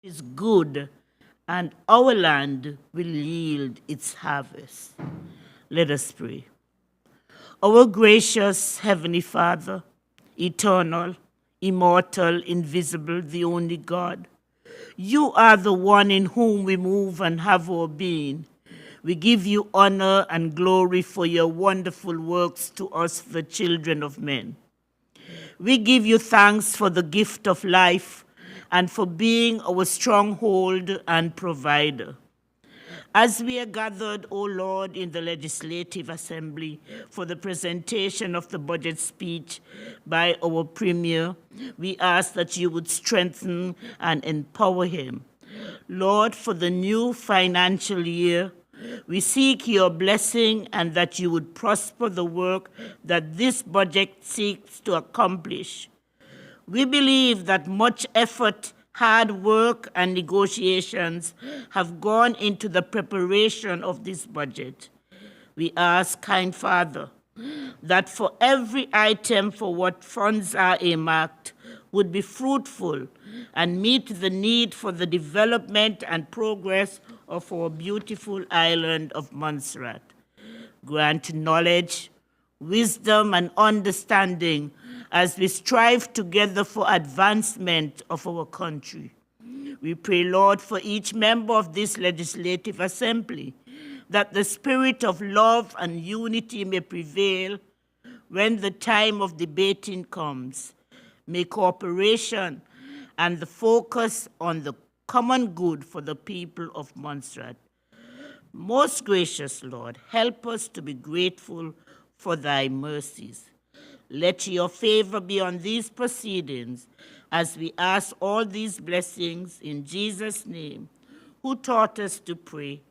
is good, and our land will yield its harvest. Let us pray. Our gracious Heavenly Father, eternal, immortal, invisible, the only God, you are the one in whom we move and have our being. We give you honor and glory for your wonderful works to us, the children of men. We give you thanks for the gift of life and for being our stronghold and provider. As we are gathered, O Lord, in the Legislative Assembly for the presentation of the budget speech by our Premier, we ask that you would strengthen and empower him. Lord, for the new financial year, we seek your blessing and that you would prosper the work that this budget seeks to accomplish. We believe that much effort, hard work, and negotiations have gone into the preparation of this budget. We ask, kind Father, that for every item for what funds are earmarked would be fruitful and meet the need for the development and progress of our beautiful island of Montserrat. Grant knowledge, wisdom, and understanding as we strive together for advancement of our country. We pray, Lord, for each member of this Legislative Assembly, that the spirit of love and unity may prevail when the time of debating comes. May cooperation and the focus on the common good for the people of Montserrat. Most gracious Lord, help us to be grateful for thy mercies. Let your favor be on these proceedings as we ask all these blessings in Jesus' name, who taught us to pray,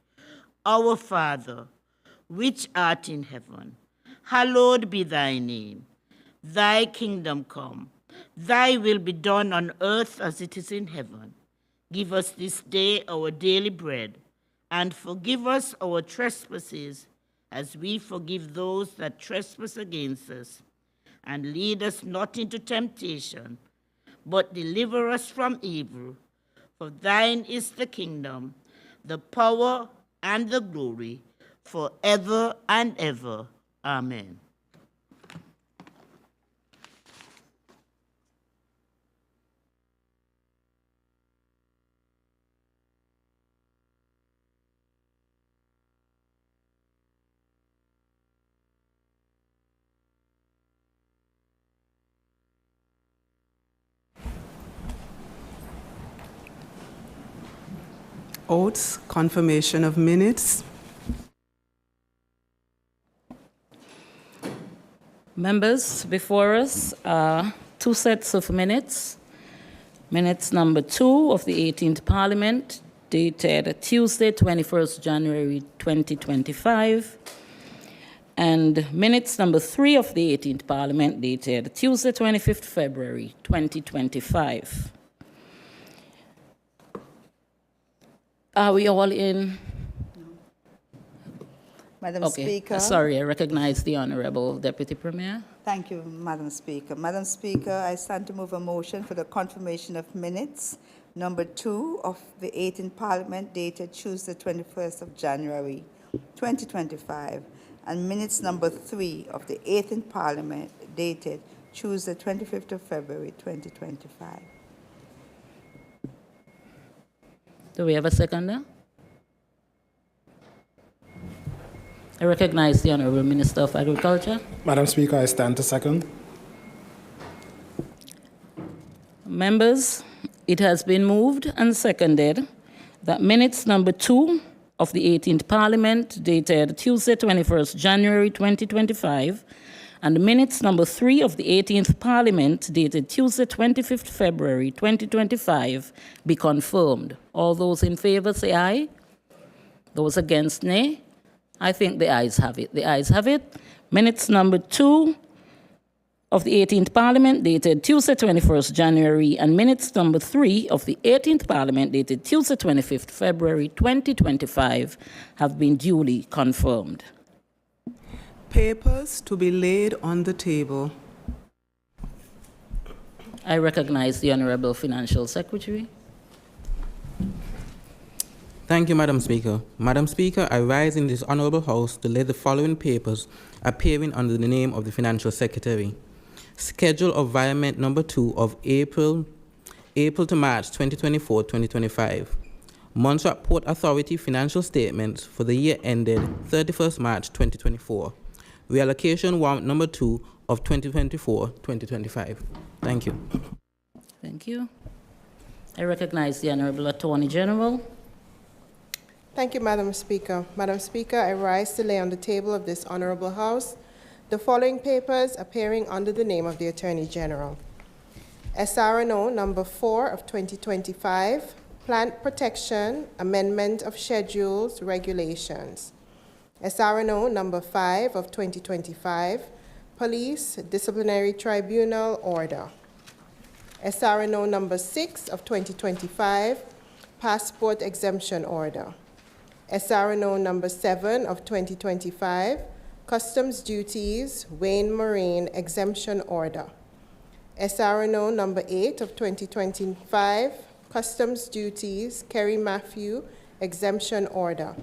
Our Father, which art in heaven, hallowed be thy name. Thy kingdom come, thy will be done on earth as it is in heaven. Give us this day our daily bread, and forgive us our trespasses as we forgive those that trespass against us. And lead us not into temptation, but deliver us from evil. For thine is the kingdom, the power, and the glory, forever and ever. Amen. Oaths, confirmation of minutes. Members, before us are two sets of minutes. Minutes number 2 of the 18th Parliament, dated Tuesday, 21st January 2025, and minutes number 3 of the 18th Parliament, dated Tuesday, 25th February 2025. Are we all in? Madam Speaker. Sorry, I recognize the Honourable Deputy Premier. Thank you, Madam Speaker. Madam Speaker, I stand to move a motion for the confirmation of minutes, number 2 of the 18th Parliament, dated Tuesday, 21st of January, 2025, and minutes number 3 of the 18th Parliament, dated Tuesday, 25th of February, 2025. Do we have a seconder? I recognize the Honourable Minister of Agriculture. Madam Speaker, I stand to second. Members, it has been moved and seconded that minutes number 2 of the 18th Parliament, dated Tuesday, 21st January 2025, and minutes number 3 of the 18th Parliament, dated Tuesday, 25th February 2025, be confirmed. All those in favour say aye. Those against, nay. I think the ayes have it. The ayes have it. Minutes number 2 of the 18th Parliament, dated Tuesday, 21st January, and minutes number 3 of the 18th Parliament, dated Tuesday, 25th February 2025, have been duly confirmed. Papers to be laid on the table. I recognize the Honourable Financial Secretary. Thank you, Madam Speaker. Madam Speaker, I rise in this honourable House to lay the following papers appearing under the name of the Financial Secretary. Schedule of Environment Number 2 of April to March 2024-2025. Montserrat Port Authority Financial Statements for the year ended 31st March 2024. Reallocation Warrant Number 2 of 2024-2025. Thank you. Thank you. I recognize the Honourable Attorney General. Thank you, Madam Speaker. Madam Speaker, I rise to lay on the table of this honourable House the following papers appearing under the name of the Attorney General. SRNO number 4 of 2025, Plant Protection, Amendment of Schedules, Regulations. SRNO number 5 of 2025, Police Disciplinary Tribunal Order. SRNO number 6 of 2025, Passport Exemption Order. SRNO number 7 of 2025, Customs Duties, Wayne Marine Exemption Order. SRNO number 8 of 2025, Customs Duties, Kerry Matthew Exemption Order.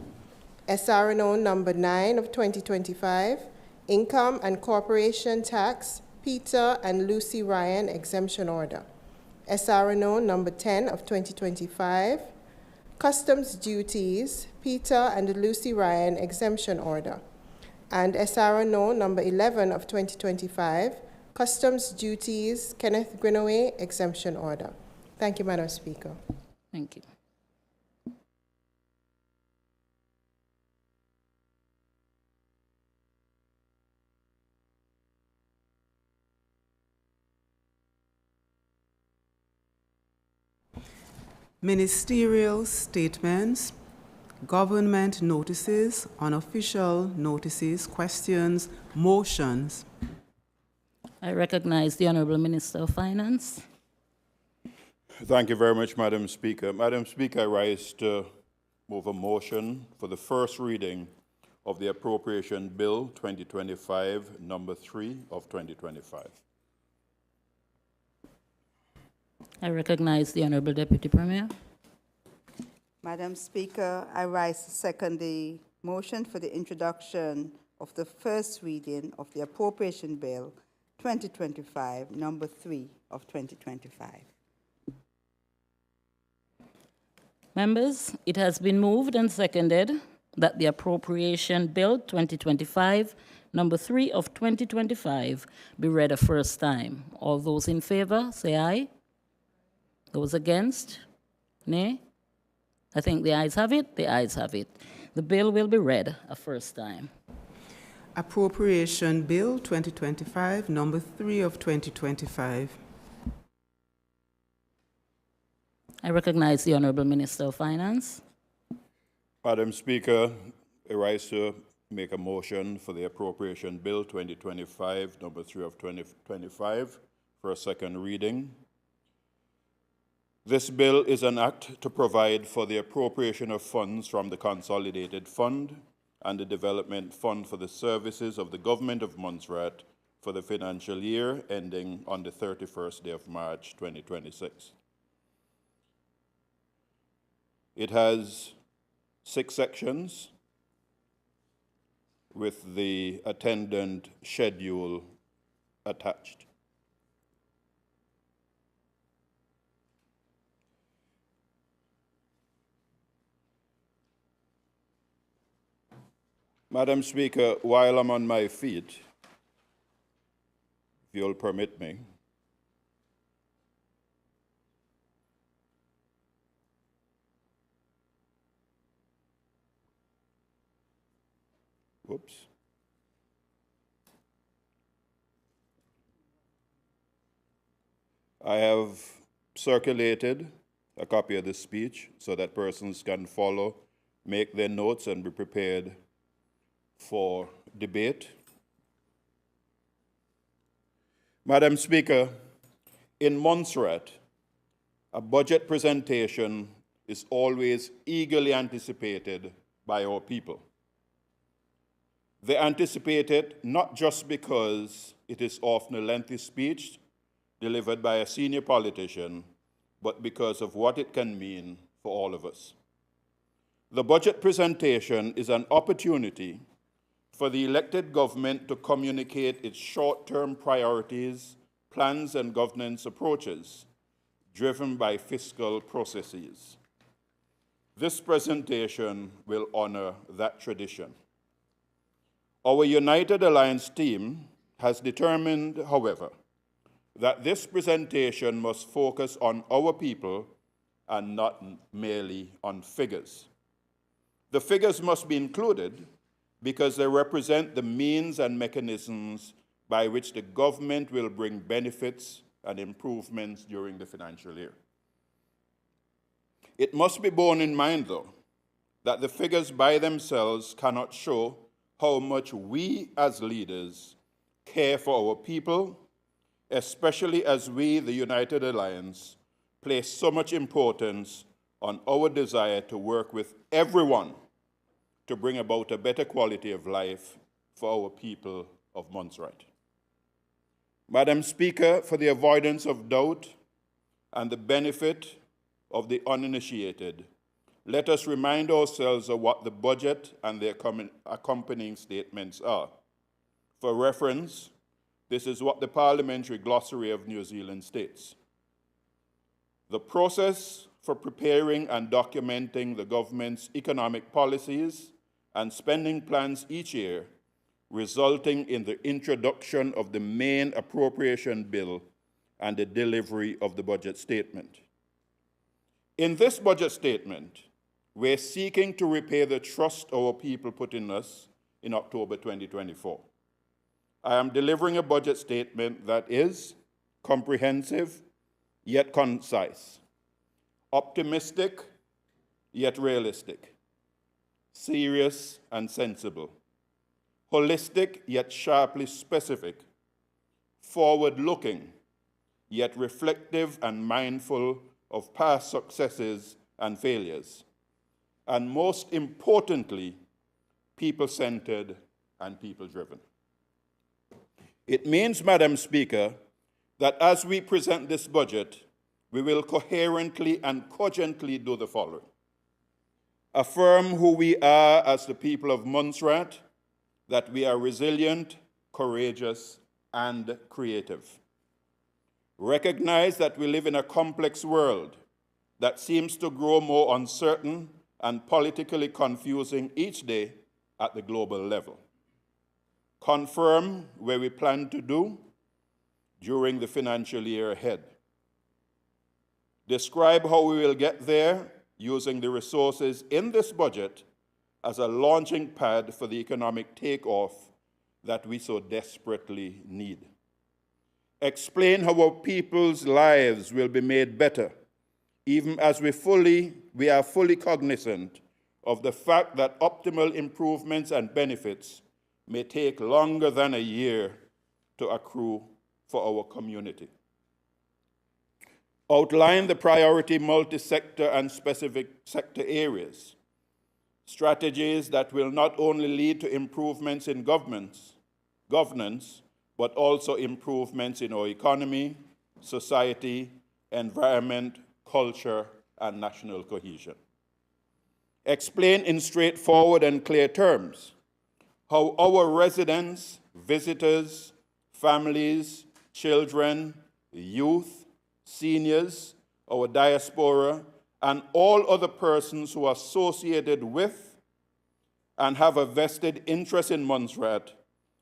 SRNO number 9 of 2025, Income and Corporation Tax, Peter and Lucy Ryan Exemption Order. SRNO number 10 of 2025, Customs Duties, Peter and Lucy Ryan Exemption Order. And SRNO number 11 of 2025, Customs Duties, Kenneth Greenaway Exemption Order. Thank you, Madam Speaker. Thank you. Ministerial statements, government notices, unofficial notices, questions, motions. I recognize the Honourable Minister of Finance. Thank you very much, Madam Speaker. Madam Speaker, I rise to move a motion for the first reading of the Appropriation Bill 2025, number 3 of 2025. I recognize the Honourable Deputy Premier. Madam Speaker, I rise to second the motion for the introduction of the first reading of the Appropriation Bill 2025, number 3 of 2025. Members, it has been moved and seconded that the Appropriation Bill 2025, number 3 of 2025, be read a first time. All those in favor, say aye. Those against, nay. I think the ayes have it. The ayes have it. The bill will be read a first time. Appropriation Bill 2025, number 3 of 2025. I recognize the Honourable Minister of Finance. Madam Speaker, I rise to make a motion for the Appropriation Bill 2025, number 3 of 2025, for a second reading. This bill is an act to provide for the appropriation of funds from the Consolidated Fund and the Development Fund for the services of the Government of Montserrat for the financial year ending on the 31st day of March 2026. It has 6 sections with the attendant schedule attached. Madam Speaker, while I'm on my feet, if you'll permit me, whoops. I have circulated a copy of the speech so that persons can follow, make their notes, and be prepared for debate. Madam Speaker, in Montserrat, a budget presentation is always eagerly anticipated by our people. They anticipate it not just because it is often a lengthy speech delivered by a senior politician, but because of what it can mean for all of us. The budget presentation is an opportunity for the elected government to communicate its short-term priorities, plans, and governance approaches driven by fiscal processes. This presentation will honor that tradition. Our United Alliance team has determined, however, that this presentation must focus on our people and not merely on figures. The figures must be included because they represent the means and mechanisms by which the government will bring benefits and improvements during the financial year. It must be borne in mind, though, that the figures by themselves cannot show how much we as leaders care for our people, especially as we, the United Alliance, place so much importance on our desire to work with everyone to bring about a better quality of life for our people of Montserrat. Madam Speaker, for the avoidance of doubt and the benefit of the uninitiated, let us remind ourselves of what the budget and the accompanying statements are. For reference, this is what the Parliamentary Glossary of New Zealand states. The process for preparing and documenting the government's economic policies and spending plans each year, resulting in the introduction of the main appropriation bill and the delivery of the budget statement. In this budget statement, we're seeking to repay the trust our people put in us in October 2024. I am delivering a budget statement that is comprehensive, yet concise, optimistic, yet realistic, serious and sensible, holistic, yet sharply specific, forward-looking, yet reflective and mindful of past successes and failures, and most importantly, people-centered and people-driven. It means, Madam Speaker, that as we present this budget, we will coherently and cogently do the following. Affirm who we are as the people of Montserrat, that we are resilient, courageous, and creative. Recognize that we live in a complex world that seems to grow more uncertain and politically confusing each day at the global level. Confirm where we plan to do during the financial year ahead. Describe how we will get there using the resources in this budget as a launching pad for the economic takeoff that we so desperately need. Explain how our people's lives will be made better, even as we are fully cognizant of the fact that optimal improvements and benefits may take longer than a year to accrue for our community. Outline the priority multi-sector and specific sector areas, strategies that will not only lead to improvements in governance, but also improvements in our economy, society, environment, culture, and national cohesion. Explain in straightforward and clear terms how our residents, visitors, families, children, youth, seniors, our diaspora, and all other persons who are associated with and have a vested interest in Montserrat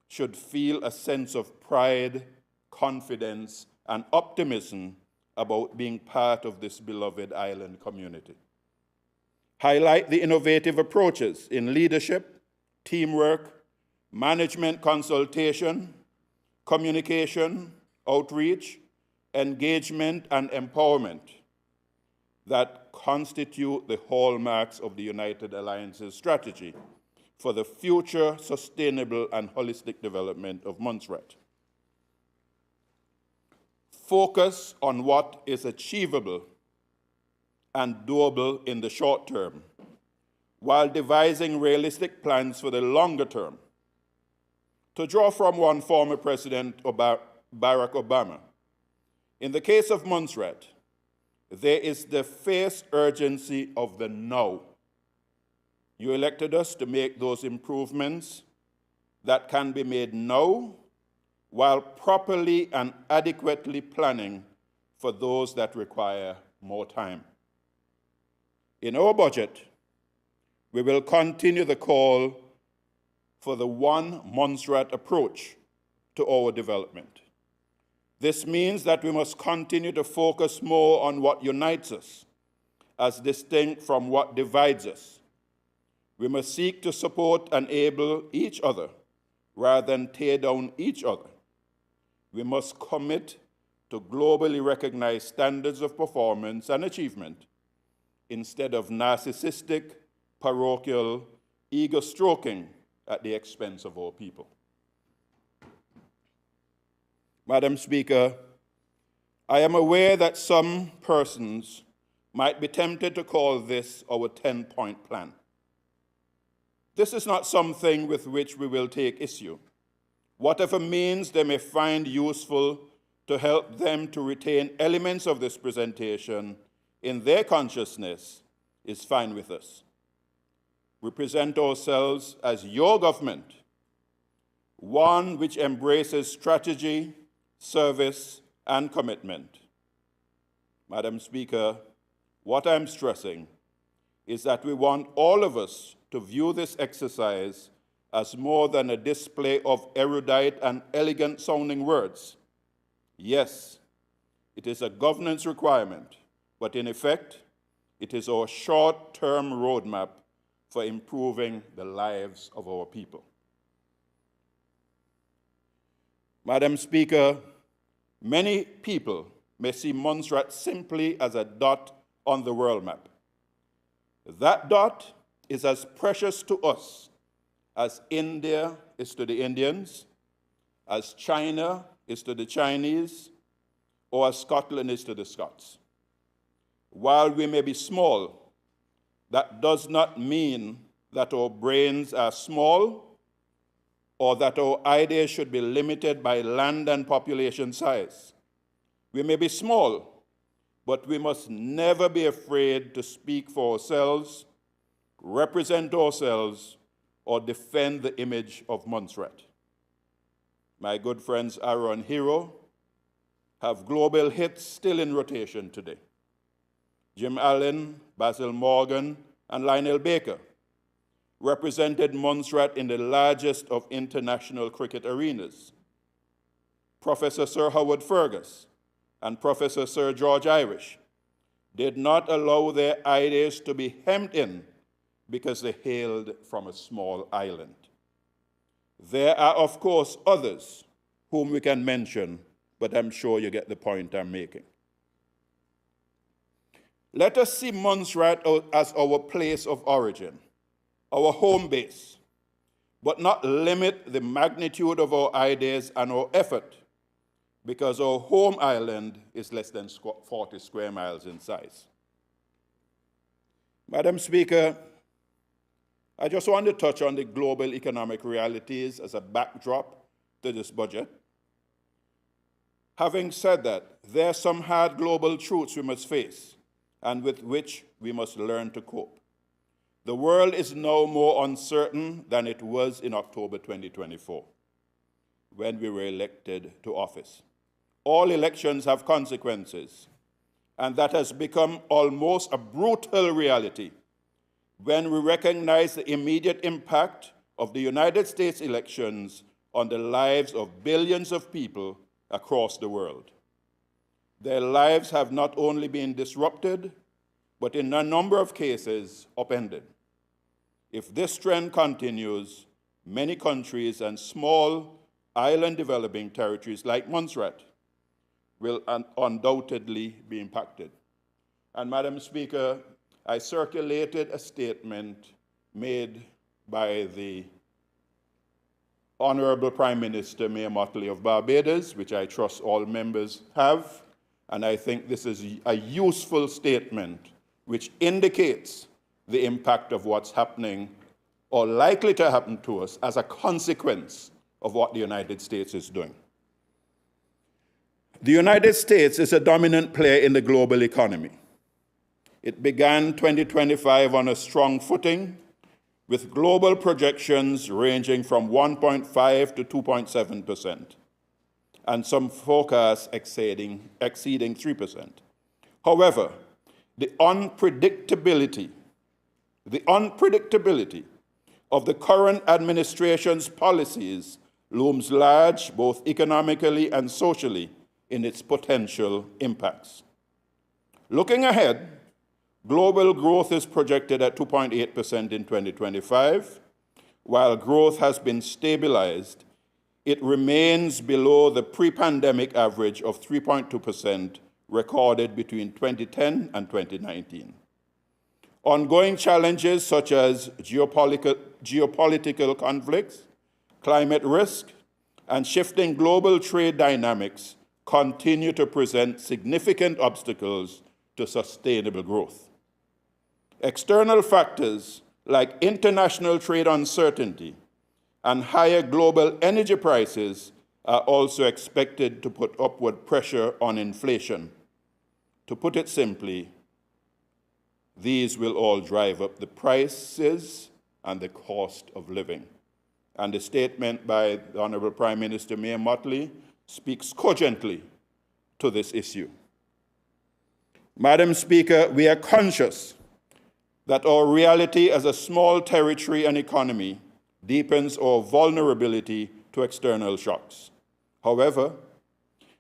should feel a sense of pride, confidence, and optimism about being part of this beloved island community. Highlight the innovative approaches in leadership, teamwork, management consultation, communication, outreach, engagement, and empowerment that constitute the hallmarks of the United Alliance's strategy for the future sustainable and holistic development of Montserrat. Focus on what is achievable and doable in the short term, while devising realistic plans for the longer term. To draw from one former President Barack Obama, in the case of Montserrat, there is the fierce urgency of the now. You elected us to make those improvements that can be made now while properly and adequately planning for those that require more time. In our budget, we will continue the call for the one Montserrat approach to our development. This means that we must continue to focus more on what unites us, as distinct from what divides us. We must seek to support and enable each other rather than tear down each other. We must commit to globally recognized standards of performance and achievement instead of narcissistic, parochial, ego-stroking at the expense of our people. Madam Speaker, I am aware that some persons might be tempted to call this our 10-point plan. This is not something with which we will take issue. Whatever means they may find useful to help them to retain elements of this presentation in their consciousness is fine with us. We present ourselves as your government, one which embraces strategy, service, and commitment. Madam Speaker, what I'm stressing is that we want all of us to view this exercise as more than a display of erudite and elegant-sounding words. Yes, it is a governance requirement, but in effect, it is our short-term roadmap for improving the lives of our people. Madam Speaker, many people may see Montserrat simply as a dot on the world map. That dot is as precious to us as India is to the Indians, as China is to the Chinese, or as Scotland is to the Scots. While we may be small, that does not mean that our brains are small or that our ideas should be limited by land and population size. We may be small, but we must never be afraid to speak for ourselves, represent ourselves, or defend the image of Montserrat. My good friends Arrow and Hero have global hits still in rotation today. Jim Allen, Basil Morgan, and Lionel Baker represented Montserrat in the largest of international cricket arenas. Professor Sir Howard Fergus and Professor Sir George Irish did not allow their ideas to be hemmed in because they hailed from a small island. There are, of course, others whom we can mention, but I'm sure you get the point I'm making. Let us see Montserrat as our place of origin, our home base, but not limit the magnitude of our ideas and our effort, because our home island is less than 40 square miles in size. Madam Speaker, I just want to touch on the global economic realities as a backdrop to this budget. Having said that, there are some hard global truths we must face and with which we must learn to cope. The world is now more uncertain than it was in October 2024, when we were elected to office. All elections have consequences, and that has become almost a brutal reality when we recognize the immediate impact of the United States elections on the lives of billions of people across the world. Their lives have not only been disrupted, but in a number of cases, upended. If this trend continues, many countries and small island developing territories like Montserrat will undoubtedly be impacted. And Madam Speaker, I circulated a statement made by the Honourable Prime Minister Mayor Mottley of Barbados, which I trust all members have, and I think this is a useful statement which indicates the impact of what's happening or likely to happen to us as a consequence of what the United States is doing. The United States is a dominant player in the global economy. It began 2025 on a strong footing with global projections ranging from 1.5 to 2.7%, and some forecasts exceeding 3%. However, the unpredictability of the current administration's policies looms large both economically and socially in its potential impacts. Looking ahead, global growth is projected at 2.8% in 2025. While growth has been stabilized, it remains below the pre-pandemic average of 3.2% recorded between 2010 and 2019. Ongoing challenges such as geopolitical conflicts, climate risk, and shifting global trade dynamics continue to present significant obstacles to sustainable growth. External factors like international trade uncertainty and higher global energy prices are also expected to put upward pressure on inflation. To put it simply, these will all drive up the prices and the cost of living. And the statement by the Honourable Prime Minister Mayor Mottley speaks cogently to this issue. Madam Speaker, we are conscious that our reality as a small territory and economy deepens our vulnerability to external shocks. However,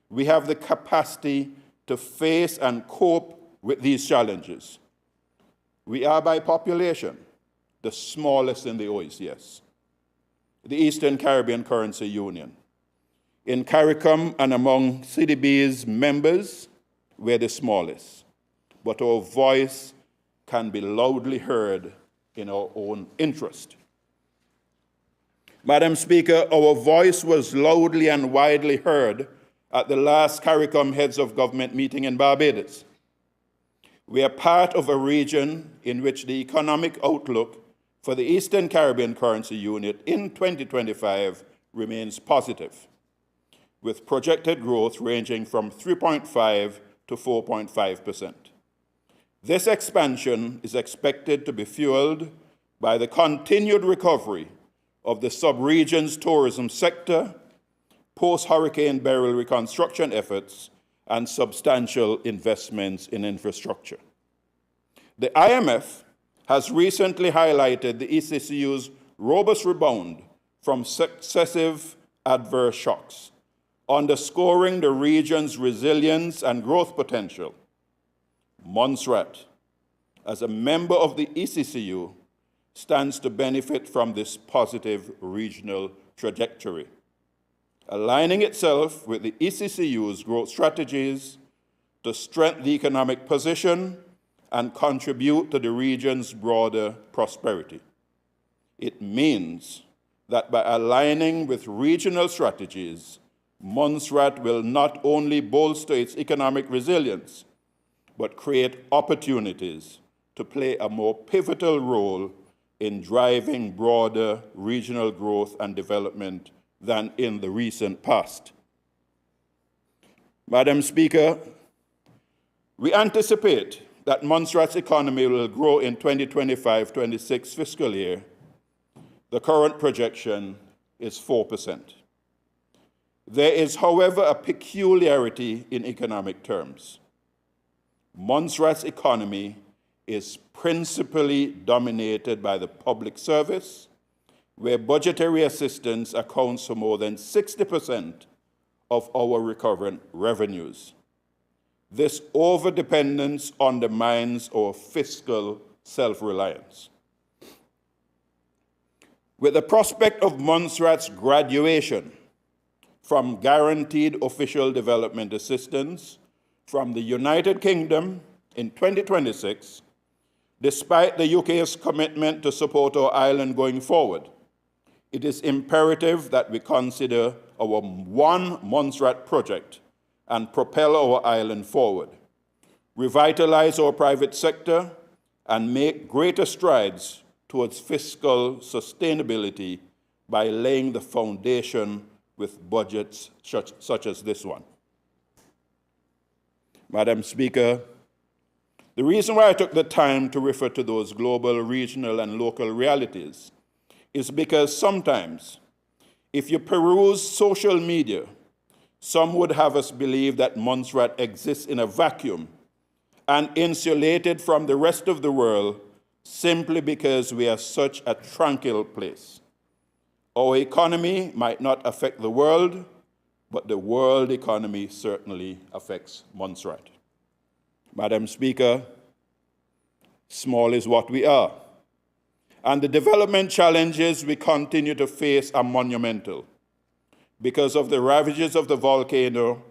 we have the capacity to face and cope with these challenges. We are by population the smallest in the OECS, the Eastern Caribbean Currency Union. In CARICOM and among CDB's members, we're the smallest, but our voice can be loudly heard in our own interest. Madam Speaker, our voice was loudly and widely heard at the last CARICOM Heads of Government meeting in Barbados. We are part of a region in which the economic outlook for the Eastern Caribbean Currency Union in 2025 remains positive, with projected growth ranging from 3.5 to 4.5%. This expansion is expected to be fueled by the continued recovery of the sub-region's tourism sector, post-Hurricane Beryl reconstruction efforts, and substantial investments in infrastructure. The IMF has recently highlighted the ECCU's robust rebound from successive adverse shocks, underscoring the region's resilience and growth potential. Montserrat, as a member of the ECCU, stands to benefit from this positive regional trajectory, aligning itself with the ECCU's growth strategies to strengthen the economic position and contribute to the region's broader prosperity. It means that by aligning with regional strategies, Montserrat will not only bolster its economic resilience, but create opportunities to play a more pivotal role in driving broader regional growth and development than in the recent past. Madam Speaker, we anticipate that Montserrat's economy will grow in 2025-26 fiscal year. The current projection is 4%. There is, however, a peculiarity in economic terms. Montserrat's economy is principally dominated by the public service, where budgetary assistance accounts for more than 60% of our recurrent revenues. This overdependence undermines our fiscal self-reliance. With the prospect of Montserrat's graduation from guaranteed official development assistance from the United Kingdom in 2026, despite the UK's commitment to support our island going forward, it is imperative that we consider our One Montserrat project and propel our island forward, revitalize our private sector, and make greater strides towards fiscal sustainability by laying the foundation with budgets such as this one. Madam Speaker, The reason why I took the time to refer to those global, regional, and local realities is because sometimes, if you peruse social media, some would have us believe that Montserrat exists in a vacuum and insulated from the rest of the world simply because we are such a tranquil place. Our economy might not affect the world, but the world economy certainly affects Montserrat. Madam Speaker, small is what we are, and the development challenges we continue to face are monumental because of the ravages of the volcano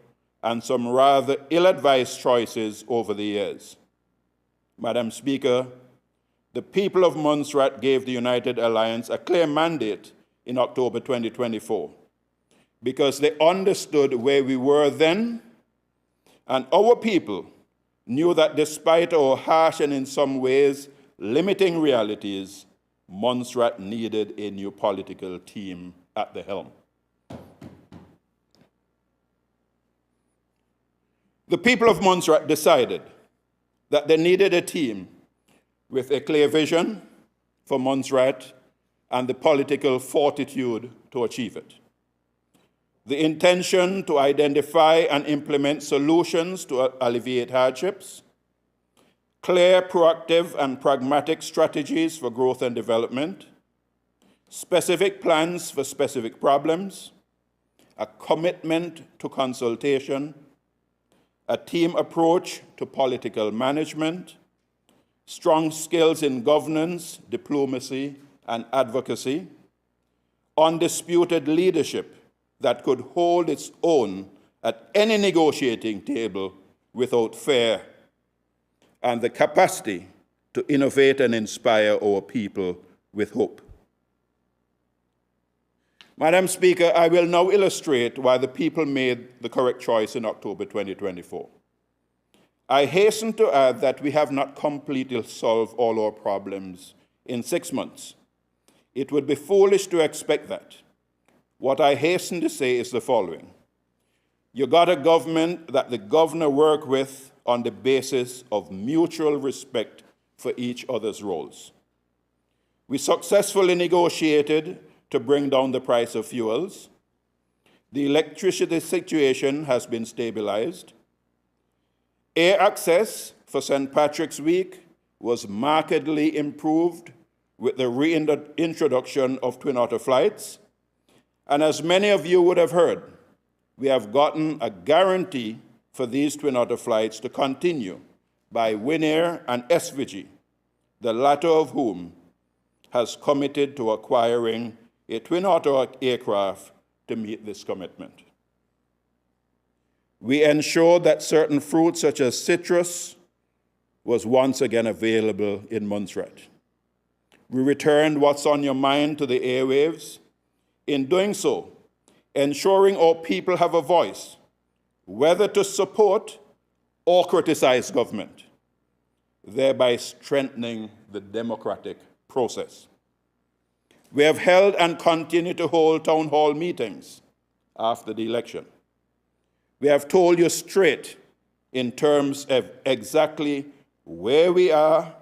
and some rather ill-advised choices over the years. Madam Speaker, the people of Montserrat gave the United Alliance a clear mandate in October 2024 because they understood where we were then, and our people knew that despite our harsh and in some ways limiting realities, Montserrat needed a new political team at the helm. The people of Montserrat decided that they needed a team with a clear vision for Montserrat and the political fortitude to achieve it. The intention to identify and implement solutions to alleviate hardships, clear, proactive, and pragmatic strategies for growth and development, specific plans for specific problems, a commitment to consultation, a team approach to political management, strong skills in governance, diplomacy, and advocacy, undisputed leadership that could hold its own at any negotiating table without fear, and the capacity to innovate and inspire our people with hope. Madam Speaker, I will now illustrate why the people made the correct choice in October 2024. I hasten to add that we have not completely solved all our problems in 6 months. It would be foolish to expect that. What I hasten to say is the following. You got a government that the governor worked with on the basis of mutual respect for each other's roles. We successfully negotiated to bring down the price of fuels. The electricity situation has been stabilized. Air access for St. Patrick's Week was markedly improved with the reintroduction of Twin Otter flights. And as many of you would have heard, we have gotten a guarantee for these Twin Otter flights to continue by Winair and SVG, the latter of whom has committed to acquiring a Twin Otter aircraft to meet this commitment. We ensured that certain fruits such as citrus was once again available in Montserrat. We returned What's on Your Mind to the airwaves. In doing so, ensuring our people have a voice, whether to support or criticize government, thereby strengthening the democratic process. We have held and continue to hold town hall meetings after the election. We have told you straight in terms of exactly where we are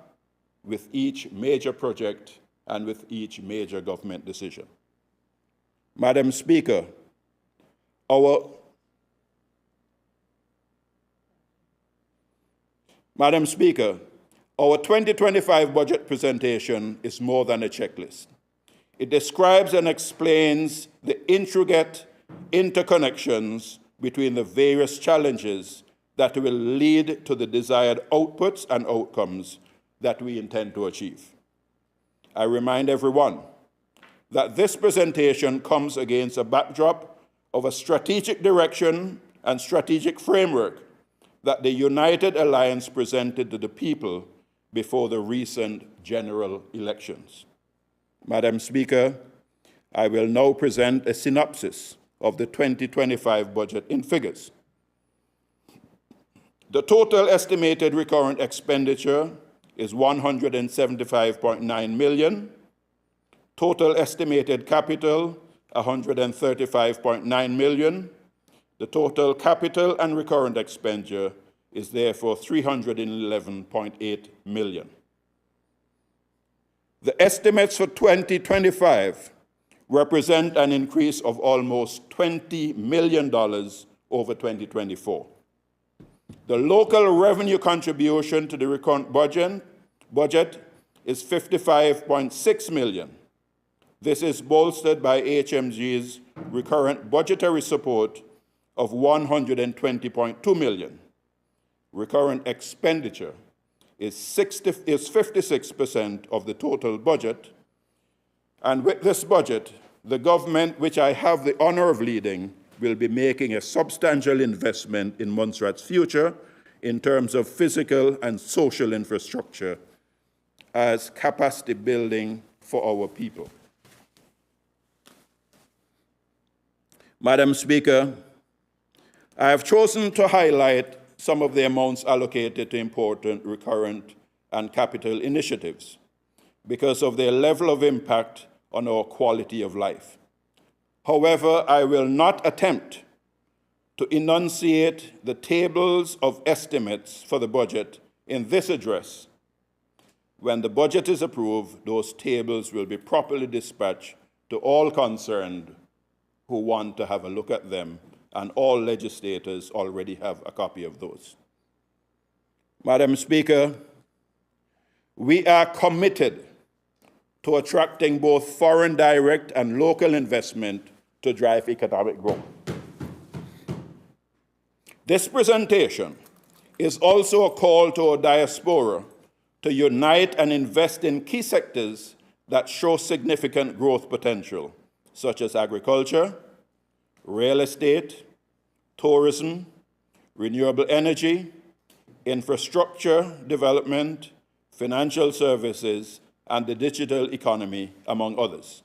with each major project and with each major government decision. Madam Speaker, our 2025 budget presentation is more than a checklist. It describes and explains the intricate interconnections between the various challenges that will lead to the desired outputs and outcomes that we intend to achieve. I remind everyone that this presentation comes against a backdrop of a strategic direction and strategic framework that the United Alliance presented to the people before the recent general elections. Madam Speaker, I will now present a synopsis of the 2025 budget in figures. The total estimated recurrent expenditure is $175.9 million. Total estimated capital, $135.9 million. The total capital and recurrent expenditure is therefore $311.8 million. The estimates for 2025 represent an increase of almost $20 million over 2024. The local revenue contribution to the recurrent budget is $55.6 million. This is bolstered by HMG's recurrent budgetary support of $120.2 million. Recurrent expenditure is 56% of the total budget. And with this budget, the government, which I have the honor of leading, will be making a substantial investment in Montserrat's future in terms of physical and social infrastructure as capacity building for our people. Madam Speaker, I have chosen to highlight some of the amounts allocated to important recurrent and capital initiatives because of their level of impact on our quality of life. However, I will not attempt to enunciate the tables of estimates for the budget in this address. When the budget is approved, those tables will be properly dispatched to all concerned who want to have a look at them, and all legislators already have a copy of those. Madam Speaker, we are committed to attracting both foreign direct and local investment to drive economic growth. This presentation is also a call to our diaspora to unite and invest in key sectors that show significant growth potential, such as agriculture, real estate, tourism, renewable energy, infrastructure development, financial services, and the digital economy, among others.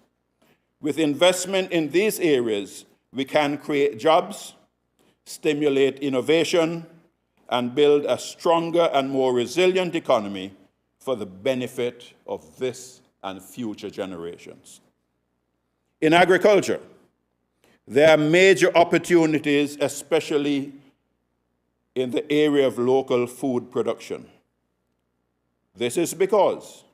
With investment in these areas, we can create jobs, stimulate innovation, and build a stronger and more resilient economy for the benefit of this and future generations. In agriculture, there are major opportunities, especially in the area of local food production. This is because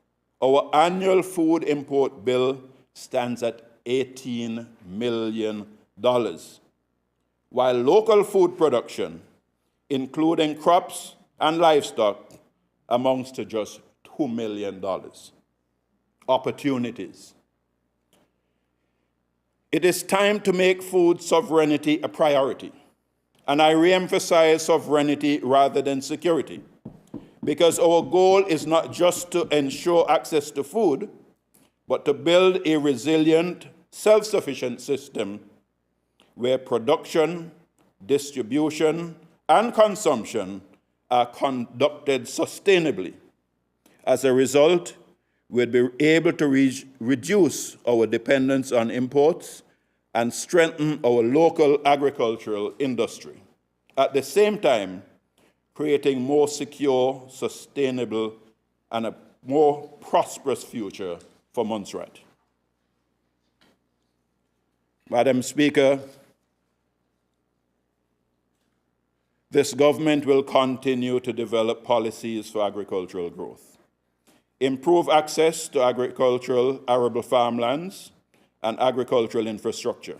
our annual food import bill stands at $18 million, while local food production, including crops and livestock, amounts to just $2 million. Opportunities. It is time to make food sovereignty a priority, and I reemphasize sovereignty rather than security, because our goal is not just to ensure access to food, but to build a resilient, self-sufficient system where production, distribution, and consumption are conducted sustainably. As a result, we'll be able to reduce our dependence on imports and strengthen our local agricultural industry. At the same time, creating more secure, sustainable, and a more prosperous future for Montserrat. Madam Speaker, this government will continue to develop policies for agricultural growth, improve access to agricultural arable farmlands and agricultural infrastructure,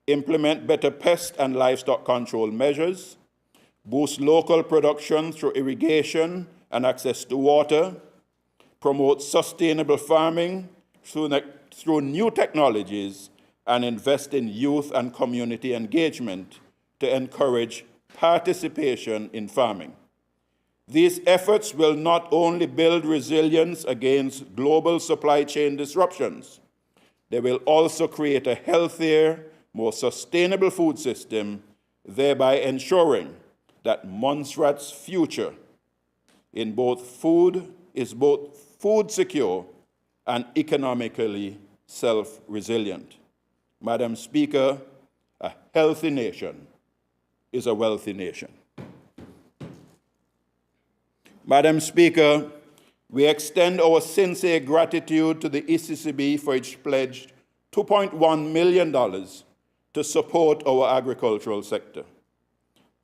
implement better pest and livestock control measures, boost local production through irrigation and access to water, promote sustainable farming through new technologies, and invest in youth and community engagement to encourage participation in farming. These efforts will not only build resilience against global supply chain disruptions, they will also create a healthier, more sustainable food system, thereby ensuring that Montserrat's future in both food is both food secure and economically self-resilient. Madam Speaker, a healthy nation is a wealthy nation. Madam Speaker, we extend our sincere gratitude to the ECCB for its pledge $2.1 million to support our agricultural sector.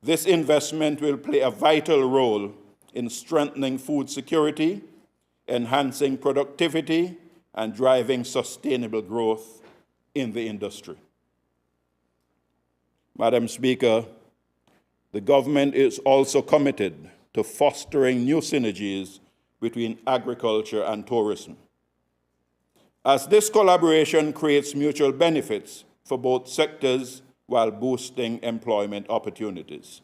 This investment will play a vital role in strengthening food security, enhancing productivity, and driving sustainable growth in the industry. Madam Speaker, the government is also committed to fostering new synergies between agriculture and tourism, as this collaboration creates mutual benefits for both sectors while boosting employment opportunities.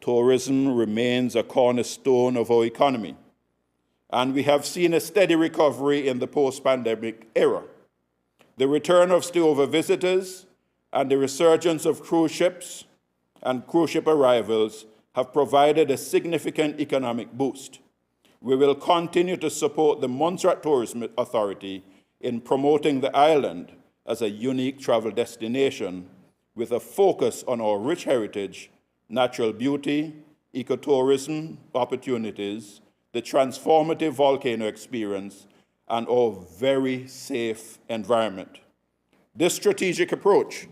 Tourism remains a cornerstone of our economy, and we have seen a steady recovery in the post-pandemic era. The return of stopover visitors and the resurgence of cruise ships and cruise ship arrivals have provided a significant economic boost. We will continue to support the Montserrat Tourism Authority in promoting the island as a unique travel destination with a focus on our rich heritage, natural beauty, ecotourism opportunities, the transformative volcano experience, and our very safe environment. This strategic approach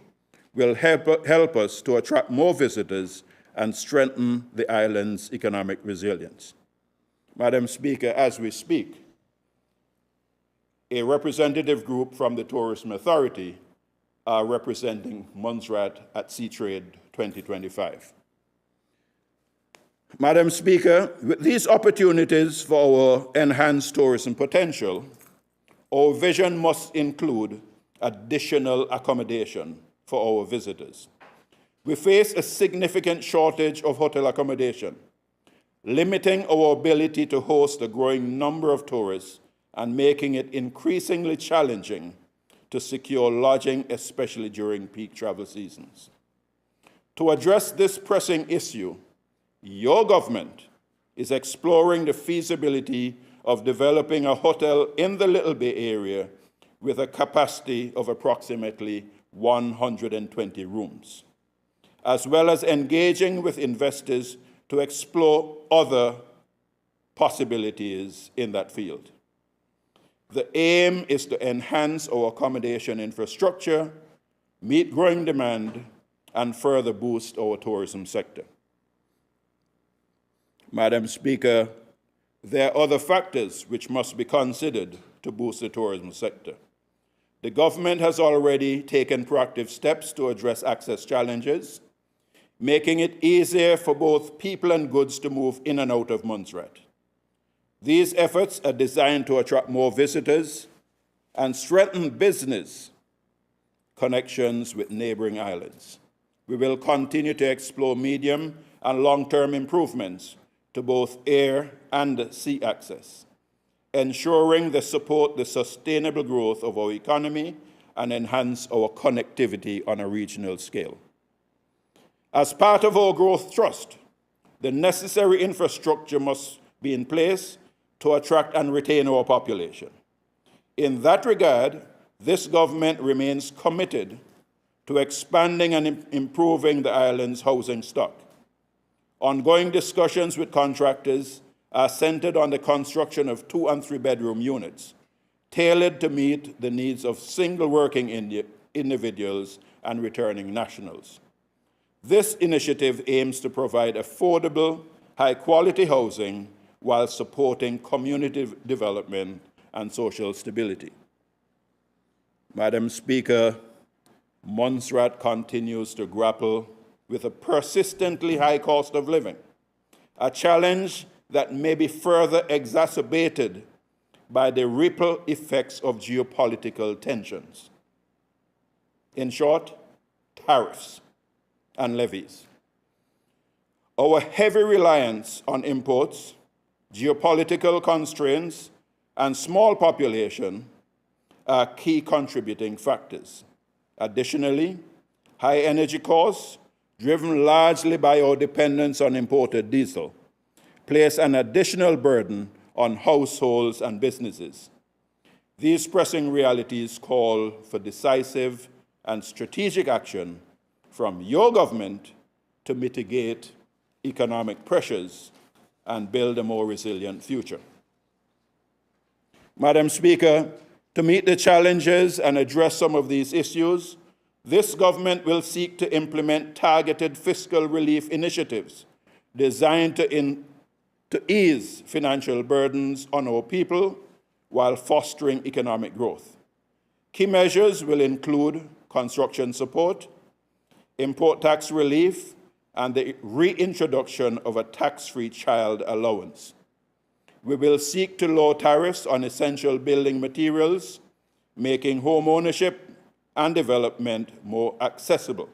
will help us to attract more visitors and strengthen the island's economic resilience. Madam Speaker, as we speak, a representative group from the Tourism Authority are representing Montserrat at Sea Trade 2025. Madam Speaker, with these opportunities for our enhanced tourism potential, our vision must include additional accommodation for our visitors. We face a significant shortage of hotel accommodation, limiting our ability to host a growing number of tourists and making it increasingly challenging to secure lodging, especially during peak travel seasons. To address this pressing issue, your government is exploring the feasibility of developing a hotel in the Little Bay area with a capacity of approximately 120 rooms, as well as engaging with investors to explore other possibilities in that field. The aim is to enhance our accommodation infrastructure, meet growing demand, and further boost our tourism sector. Madam Speaker, there are other factors which must be considered to boost the tourism sector. The government has already taken proactive steps to address access challenges, making it easier for both people and goods to move in and out of Montserrat. These efforts are designed to attract more visitors and strengthen business connections with neighboring islands. We will continue to explore medium and long-term improvements to both air and sea access, ensuring they support the sustainable growth of our economy and enhance our connectivity on a regional scale. As part of our growth trust, the necessary infrastructure must be in place to attract and retain our population. In that regard, this government remains committed to expanding and improving the island's housing stock. Ongoing discussions with contractors are centered on the construction of 2- and 3-bedroom units, tailored to meet the needs of single working individuals and returning nationals. This initiative aims to provide affordable, high-quality housing while supporting community development and social stability. Madam Speaker, Montserrat continues to grapple with a persistently high cost of living, a challenge that may be further exacerbated by the ripple effects of geopolitical tensions. In short, tariffs and levies. Our heavy reliance on imports, geopolitical constraints, and small population are key contributing factors. Additionally, high energy costs, driven largely by our dependence on imported diesel, place an additional burden on households and businesses. These pressing realities call for decisive and strategic action from your government to mitigate economic pressures and build a more resilient future. Madam Speaker, to meet the challenges and address some of these issues, This government will seek to implement targeted fiscal relief initiatives designed to ease financial burdens on our people while fostering economic growth. Key measures will include construction support, import tax relief, and the reintroduction of a tax-free child allowance. We will seek to lower tariffs on essential building materials, making home ownership and development more accessible.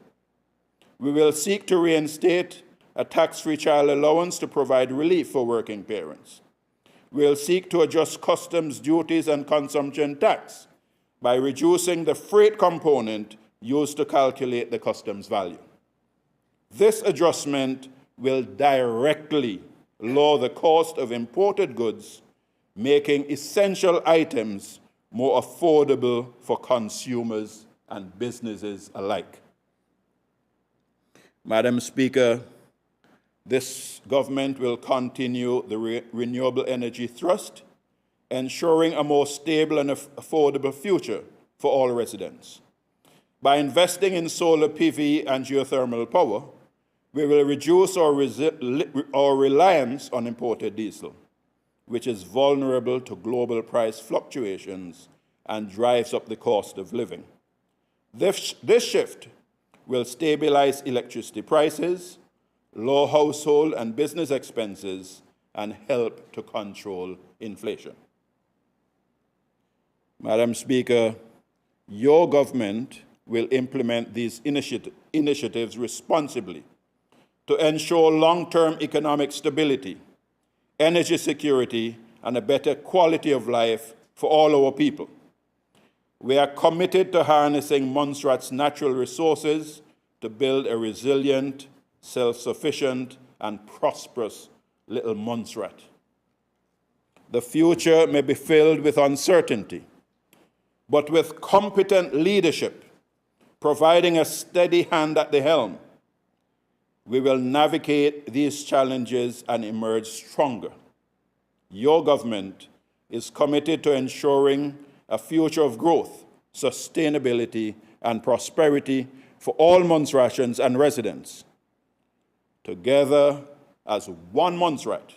We will seek to reinstate a tax-free child allowance to provide relief for working parents. We will seek to adjust customs duties and consumption tax by reducing the freight component used to calculate the customs value. This adjustment will directly lower the cost of imported goods, making essential items more affordable for consumers and businesses alike. Madam Speaker, this government will continue the renewable energy thrust, ensuring a more stable and affordable future for all residents. By investing in solar PV and geothermal power, we will reduce our reliance on imported diesel, which is vulnerable to global price fluctuations and drives up the cost of living. This shift will stabilize electricity prices, lower household and business expenses, and help to control inflation. Madam Speaker, your government will implement these initiatives responsibly to ensure long-term economic stability, energy security, and a better quality of life for all our people. We are committed to harnessing Montserrat's natural resources to build a resilient, self-sufficient, and prosperous little Montserrat. The future may be filled with uncertainty, but with competent leadership providing a steady hand at the helm, we will navigate these challenges and emerge stronger. Your government is committed to ensuring a future of growth, sustainability, and prosperity for all Montserratians and residents. Together, as one Montserrat,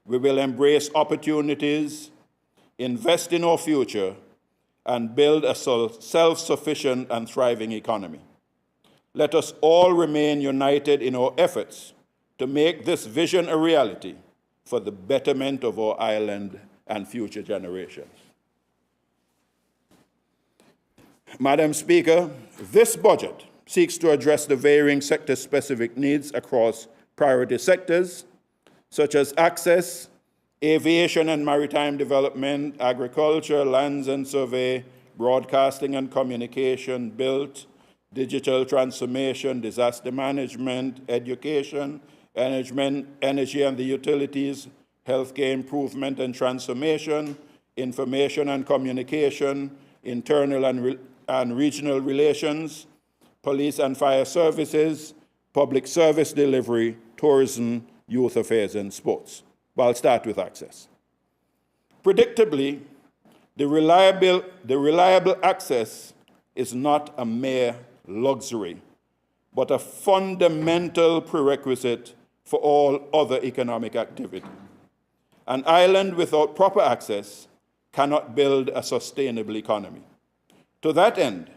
we will embrace opportunities, invest in our future, and build a self-sufficient and thriving economy. Let us all remain united in our efforts to make this vision a reality for the betterment of our island and future generations. Madam Speaker, this budget seeks to address the varying sector-specific needs across priority sectors, such as access, aviation and maritime development, agriculture, lands and survey, broadcasting and communication, built, digital transformation, disaster management, education, energy and the utilities, healthcare improvement and transformation, information and communication, internal and regional relations, police and fire services, public service delivery, tourism, youth affairs, and sports. But I'll start with access. Predictably, the reliable access is not a mere luxury, but a fundamental prerequisite for all other economic activity. An island without proper access cannot build a sustainable economy. To that end,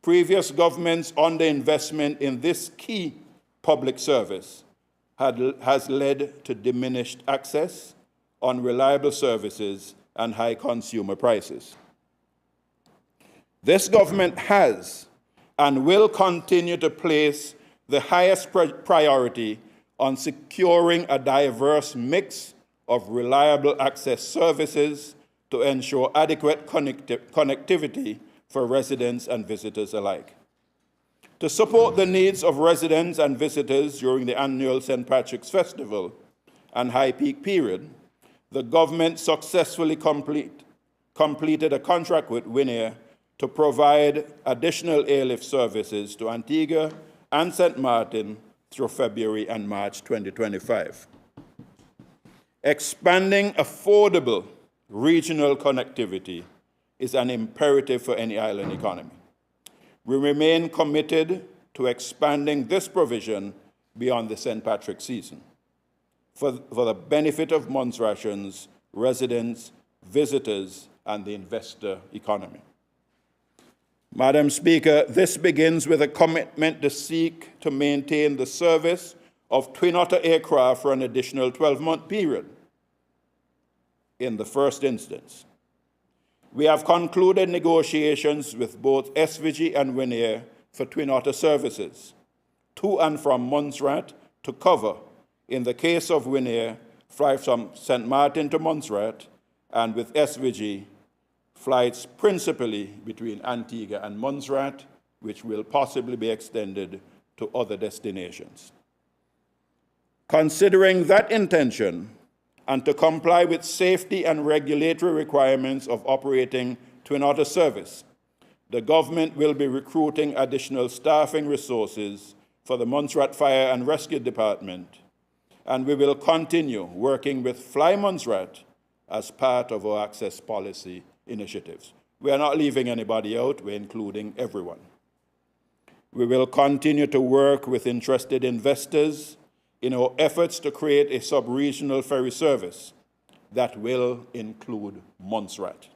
previous governments' underinvestment in this key public service has led to diminished access, unreliable services, and high consumer prices. This government has and will continue to place the highest priority on securing a diverse mix of reliable access services to ensure adequate connectivity for residents and visitors alike. To support the needs of residents and visitors during the annual St. Patrick's Festival and high peak period, the government successfully completed a contract with Winair to provide additional airlift services to Antigua and St. Martin through February and March 2025. Expanding affordable regional connectivity is an imperative for any island economy. We remain committed to expanding this provision beyond the St. Patrick's season for the benefit of Montserratians, residents, visitors, and the investor economy. Madam Speaker, this begins with a commitment to seek to maintain the service of Twin Otter aircraft for an additional 12-month period in the first instance. We have concluded negotiations with both SVG and Win Air for Twin Otter services to and from Montserrat to cover, in the case of Win Air, flights from St. Martin to Montserrat, and with SVG, flights principally between Antigua and Montserrat, which will possibly be extended to other destinations. Considering that intention, and to comply with safety and regulatory requirements of operating Twin Otter service, the government will be recruiting additional staffing resources for the Montserrat Fire and Rescue Department, and we will continue working with Fly Montserrat as part of our access policy initiatives. We are not leaving anybody out, we're including everyone. We will continue to work with interested investors in our efforts to create a sub-regional ferry service that will include Montserrat.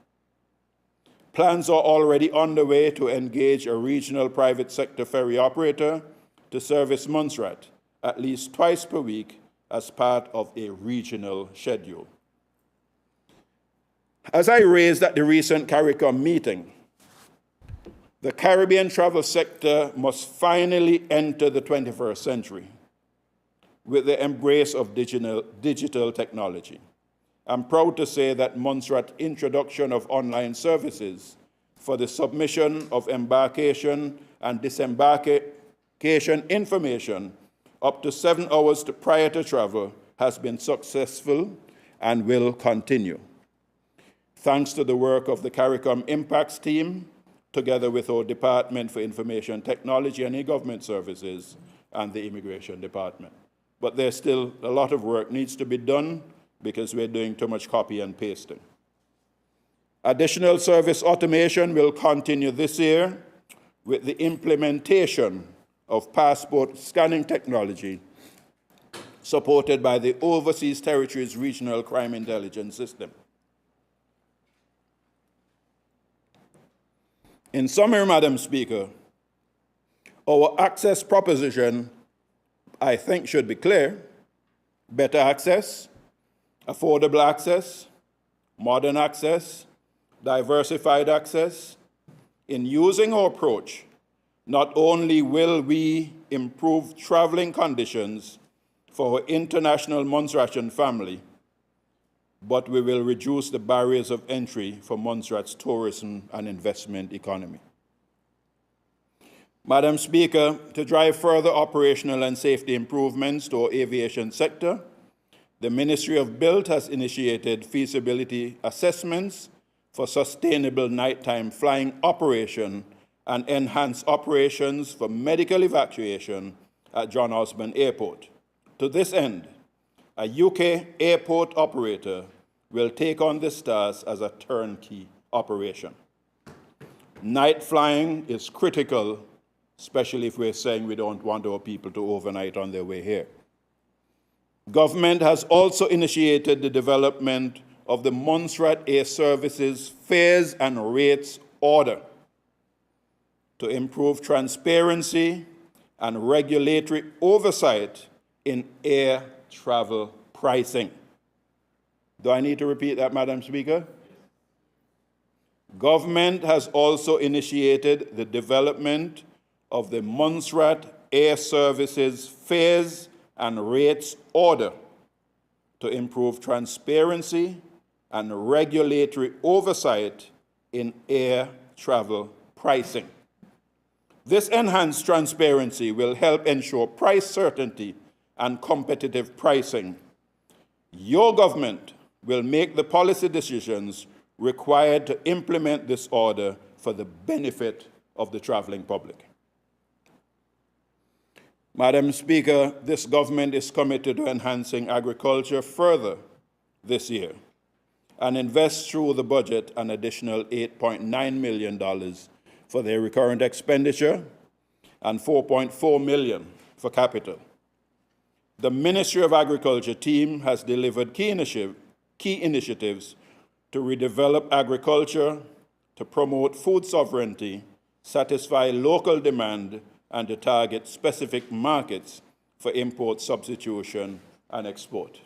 Plans are already underway to engage a regional private sector ferry operator to service Montserrat at least twice per week as part of a regional schedule. As I raised at the recent CARICOM meeting, the Caribbean travel sector must finally enter the 21st century with the embrace of digital technology. I'm proud to say that Montserrat's introduction of online services for the submission of embarkation and disembarkation information up to 7 hours prior to travel has been successful and will continue. Thanks to the work of the CARICOM Impacts team, together with our Department for Information Technology and E-Government Services and the Immigration Department. But there's still a lot of work needs to be done because we're doing too much copy and pasting. Additional service automation will continue this year with the implementation of passport scanning technology supported by the Overseas Territories Regional Crime Intelligence System. In summary, Madam Speaker, our access proposition, I think, should be clear: better access, affordable access, modern access, diversified access. In using our approach, not only will we improve traveling conditions for our international Montserratian family, but we will reduce the barriers of entry for Montserrat's tourism and investment economy. Madam Speaker, to drive further operational and safety improvements to our aviation sector, the Ministry of Build has initiated feasibility assessments for sustainable nighttime flying operation and enhanced operations for medical evacuation at John Osborne Airport. To this end, a UK airport operator will take on this task as a turnkey operation. Night flying is critical, especially if we're saying we don't want our people to overnight on their way here. Government has also initiated the development of the Montserrat Air Services Fares and Rates Order to improve transparency and regulatory oversight in air travel pricing. Do I need to repeat that, Madam Speaker? Government has also initiated the development of the Montserrat Air Services Fares and Rates Order to improve transparency and regulatory oversight in air travel pricing. This enhanced transparency will help ensure price certainty and competitive pricing. Your government will make the policy decisions required to implement this order for the benefit of the traveling public. Madam Speaker, this government is committed to enhancing agriculture further this year and invests through the budget an additional $8.9 million for their recurrent expenditure and 4.4 million for capital. The Ministry of Agriculture team has delivered key initiatives to redevelop agriculture, to promote food sovereignty, satisfy local demand, and to target specific markets for import substitution and export.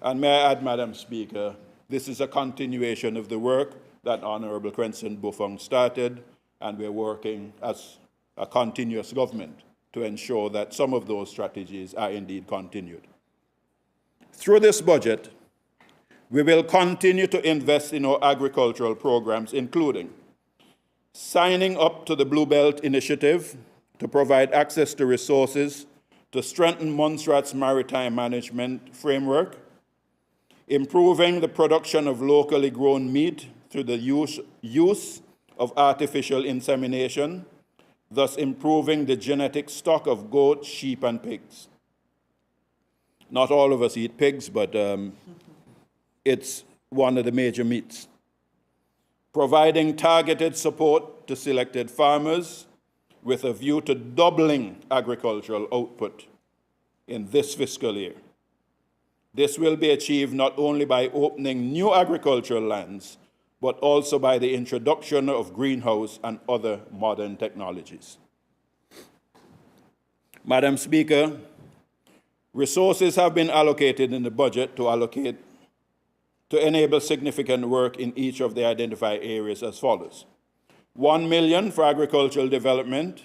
And may I add, Madam Speaker, this is a continuation of the work that Honourable Crenson Buffong started, and we're working as a continuous government to ensure that some of those strategies are indeed continued. Through this budget, we will continue to invest in our agricultural programs, including signing up to the Blue Belt Initiative to provide access to resources to strengthen Montserrat's maritime management framework, improving the production of locally grown meat through the use of artificial insemination, thus improving the genetic stock of goats, sheep, and pigs. Not all of us eat pigs, but it's one of the major meats. Providing targeted support to selected farmers with a view to doubling agricultural output in this fiscal year. This will be achieved not only by opening new agricultural lands, but also by the introduction of greenhouse and other modern technologies. Madam Speaker, resources have been allocated in the budget to enable significant work in each of the identified areas as follows. 1 million for agricultural development.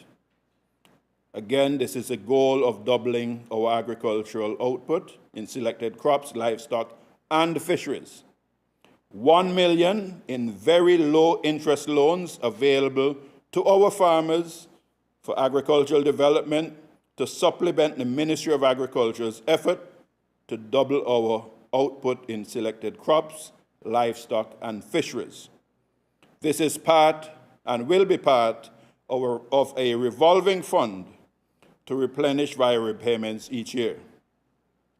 Again, this is a goal of doubling our agricultural output in selected crops, livestock, and fisheries. 1 million in very low interest loans available to our farmers for agricultural development to supplement the Ministry of Agriculture's effort to double our output in selected crops, livestock, and fisheries. This is part and will be part of a revolving fund to replenish via repayments each year.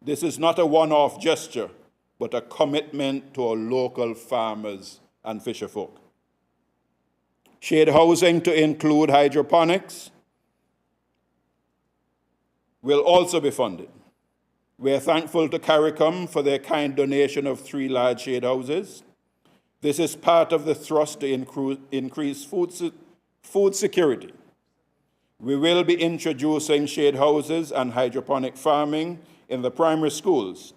This is not a one-off gesture, but a commitment to our local farmers and fisherfolk. Shade housing to include hydroponics will also be funded. We are thankful to CARICOM for their kind donation of 3 large shade houses. This is part of the thrust to increase food security. We will be introducing shade houses and hydroponic farming in the primary schools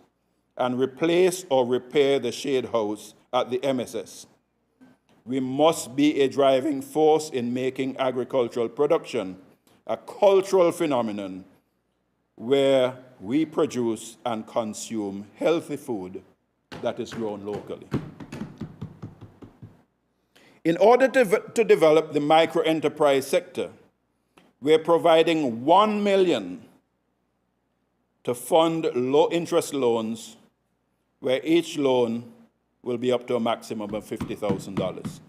and replace or repair the shade house at the MSS. We must be a driving force in making agricultural production a cultural phenomenon where we produce and consume healthy food that is grown locally. In order to develop the microenterprise sector, we're providing 1 million to fund low-interest loans, where each loan will be up to a maximum of $50,000.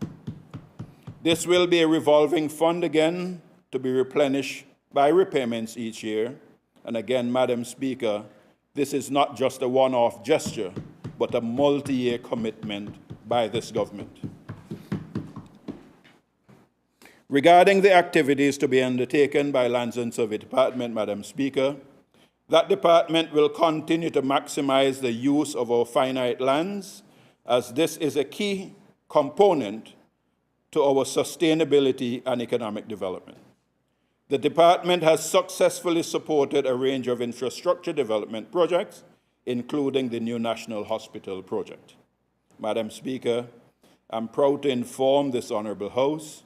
This will be a revolving fund again to be replenished by repayments each year. And again, Madam Speaker, this is not just a one-off gesture, but a multi-year commitment by this government. Regarding the activities to be undertaken by Lands and Survey Department, Madam Speaker, that department will continue to maximize the use of our finite lands, as this is a key component to our sustainability and economic development. The department has successfully supported a range of infrastructure development projects, including the new National Hospital project. Madam Speaker, I'm proud to inform this Honourable House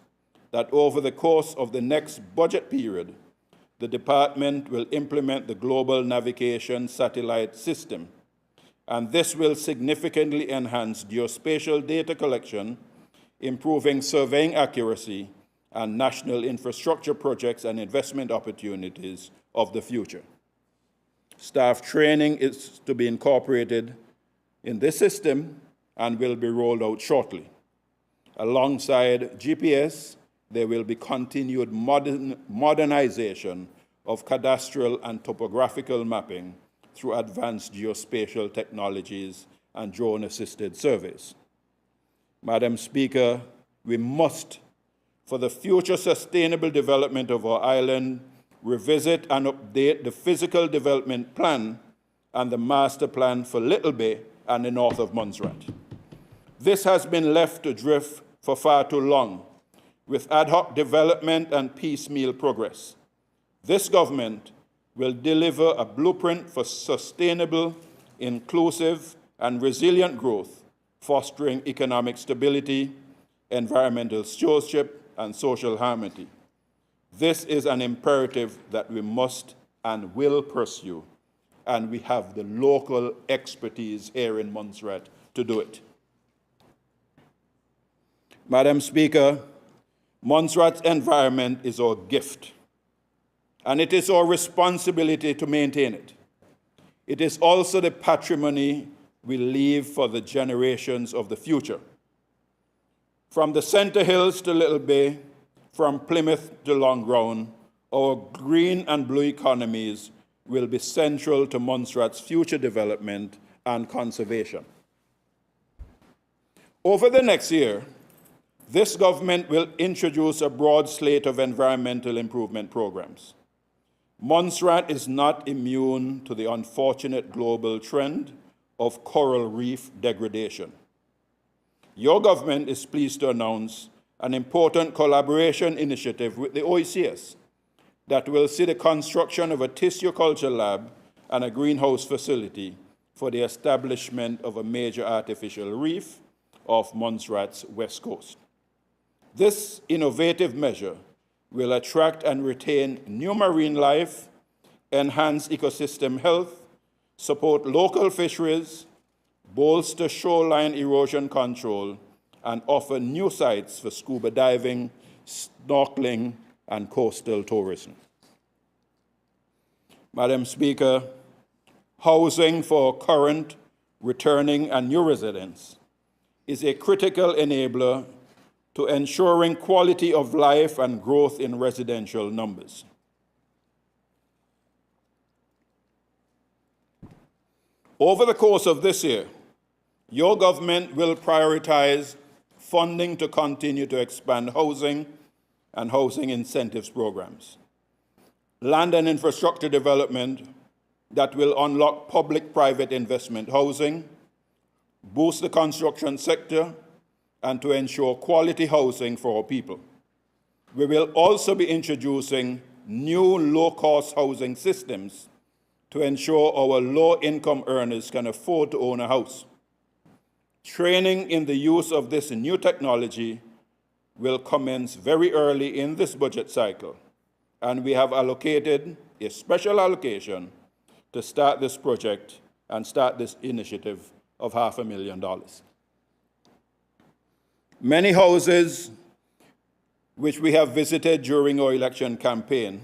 that over the course of the next budget period, the department will implement the Global Navigation Satellite System, and this will significantly enhance geospatial data collection, improving surveying accuracy, and national infrastructure projects and investment opportunities of the future. Staff training is to be incorporated in this system and will be rolled out shortly. Alongside GPS, there will be continued modernization of cadastral and topographical mapping through advanced geospatial technologies and drone-assisted surveys. Madam Speaker, we must for the future sustainable development of our island, revisit and update the physical development plan and the master plan for Little Bay and the north of Montserrat. This has been left to drift for far too long, with ad hoc development and piecemeal progress. This government will deliver a blueprint for sustainable, inclusive, and resilient growth, fostering economic stability, environmental stewardship, and social harmony. This is an imperative that we must and will pursue, and we have the local expertise here in Montserrat to do it. Madam Speaker, Montserrat's environment is our gift, and it is our responsibility to maintain it. It is also the patrimony we leave for the generations of the future. From the Center Hills to Little Bay, from Plymouth to Long Ground, our green and blue economies will be central to Montserrat's future development and conservation. Over the next year, this government will introduce a broad slate of environmental improvement programs. Montserrat is not immune to the unfortunate global trend of coral reef degradation. Your government is pleased to announce an important collaboration initiative with the OECS that will see the construction of a tissue culture lab and a greenhouse facility for the establishment of a major artificial reef off Montserrat's west coast. This innovative measure will attract and retain new marine life, enhance ecosystem health, support local fisheries, bolster shoreline erosion control, and offer new sites for scuba diving, snorkeling, and coastal tourism. Madam Speaker, housing for current, returning, and new residents is a critical enabler to ensuring quality of life and growth in residential numbers. Over the course of this year, your government will prioritize funding to continue to expand housing and housing incentives programs, land and infrastructure development that will unlock public-private investment housing, boost the construction sector, and to ensure quality housing for our people. We will also be introducing new low-cost housing systems to ensure our low-income earners can afford to own a house. Training in the use of this new technology will commence very early in this budget cycle, and we have allocated a special allocation to start this project and start this initiative of $500,000. Many houses which we have visited during our election campaign,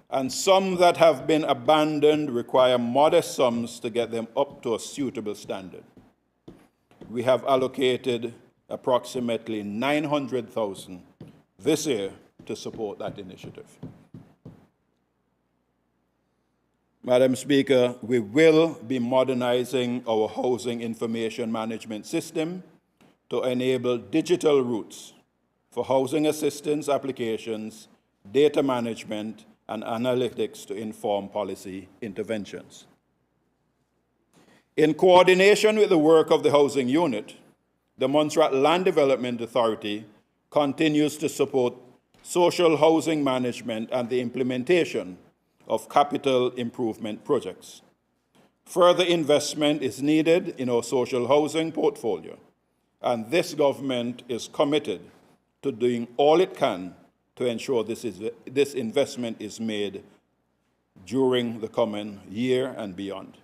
and some that have been abandoned require modest sums to get them up to a suitable standard. We have allocated approximately $900,000 this year to support that initiative. Madam Speaker, we will be modernizing our housing information management system to enable digital routes for housing assistance applications, data management, and analytics to inform policy interventions. In coordination with the work of the Housing Unit, the Montserrat Land Development Authority continues to support social housing management and the implementation of capital improvement projects. Further investment is needed in our social housing portfolio, and this government is committed to doing all it can to ensure this investment is made during the coming year and beyond.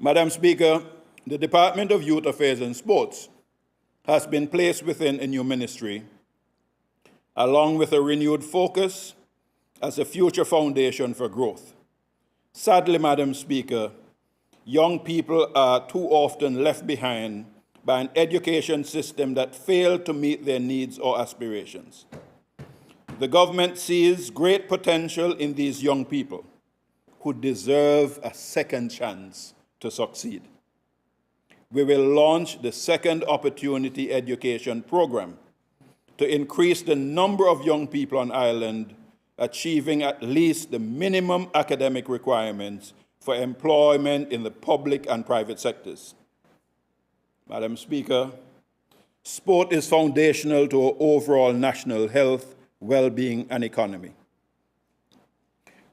Madam Speaker, the Department of Youth Affairs and Sports has been placed within a new ministry, along with a renewed focus as a future foundation for growth. Sadly, Madam Speaker, young people are too often left behind by an education system that failed to meet their needs or aspirations. The government sees great potential in these young people who deserve a second chance to succeed. we will launch the Second Opportunity Education Program to increase the number of young people on island achieving at least the minimum academic requirements for employment in the public and private sectors. Madam Speaker, sport is foundational to our overall national health, well-being, and economy.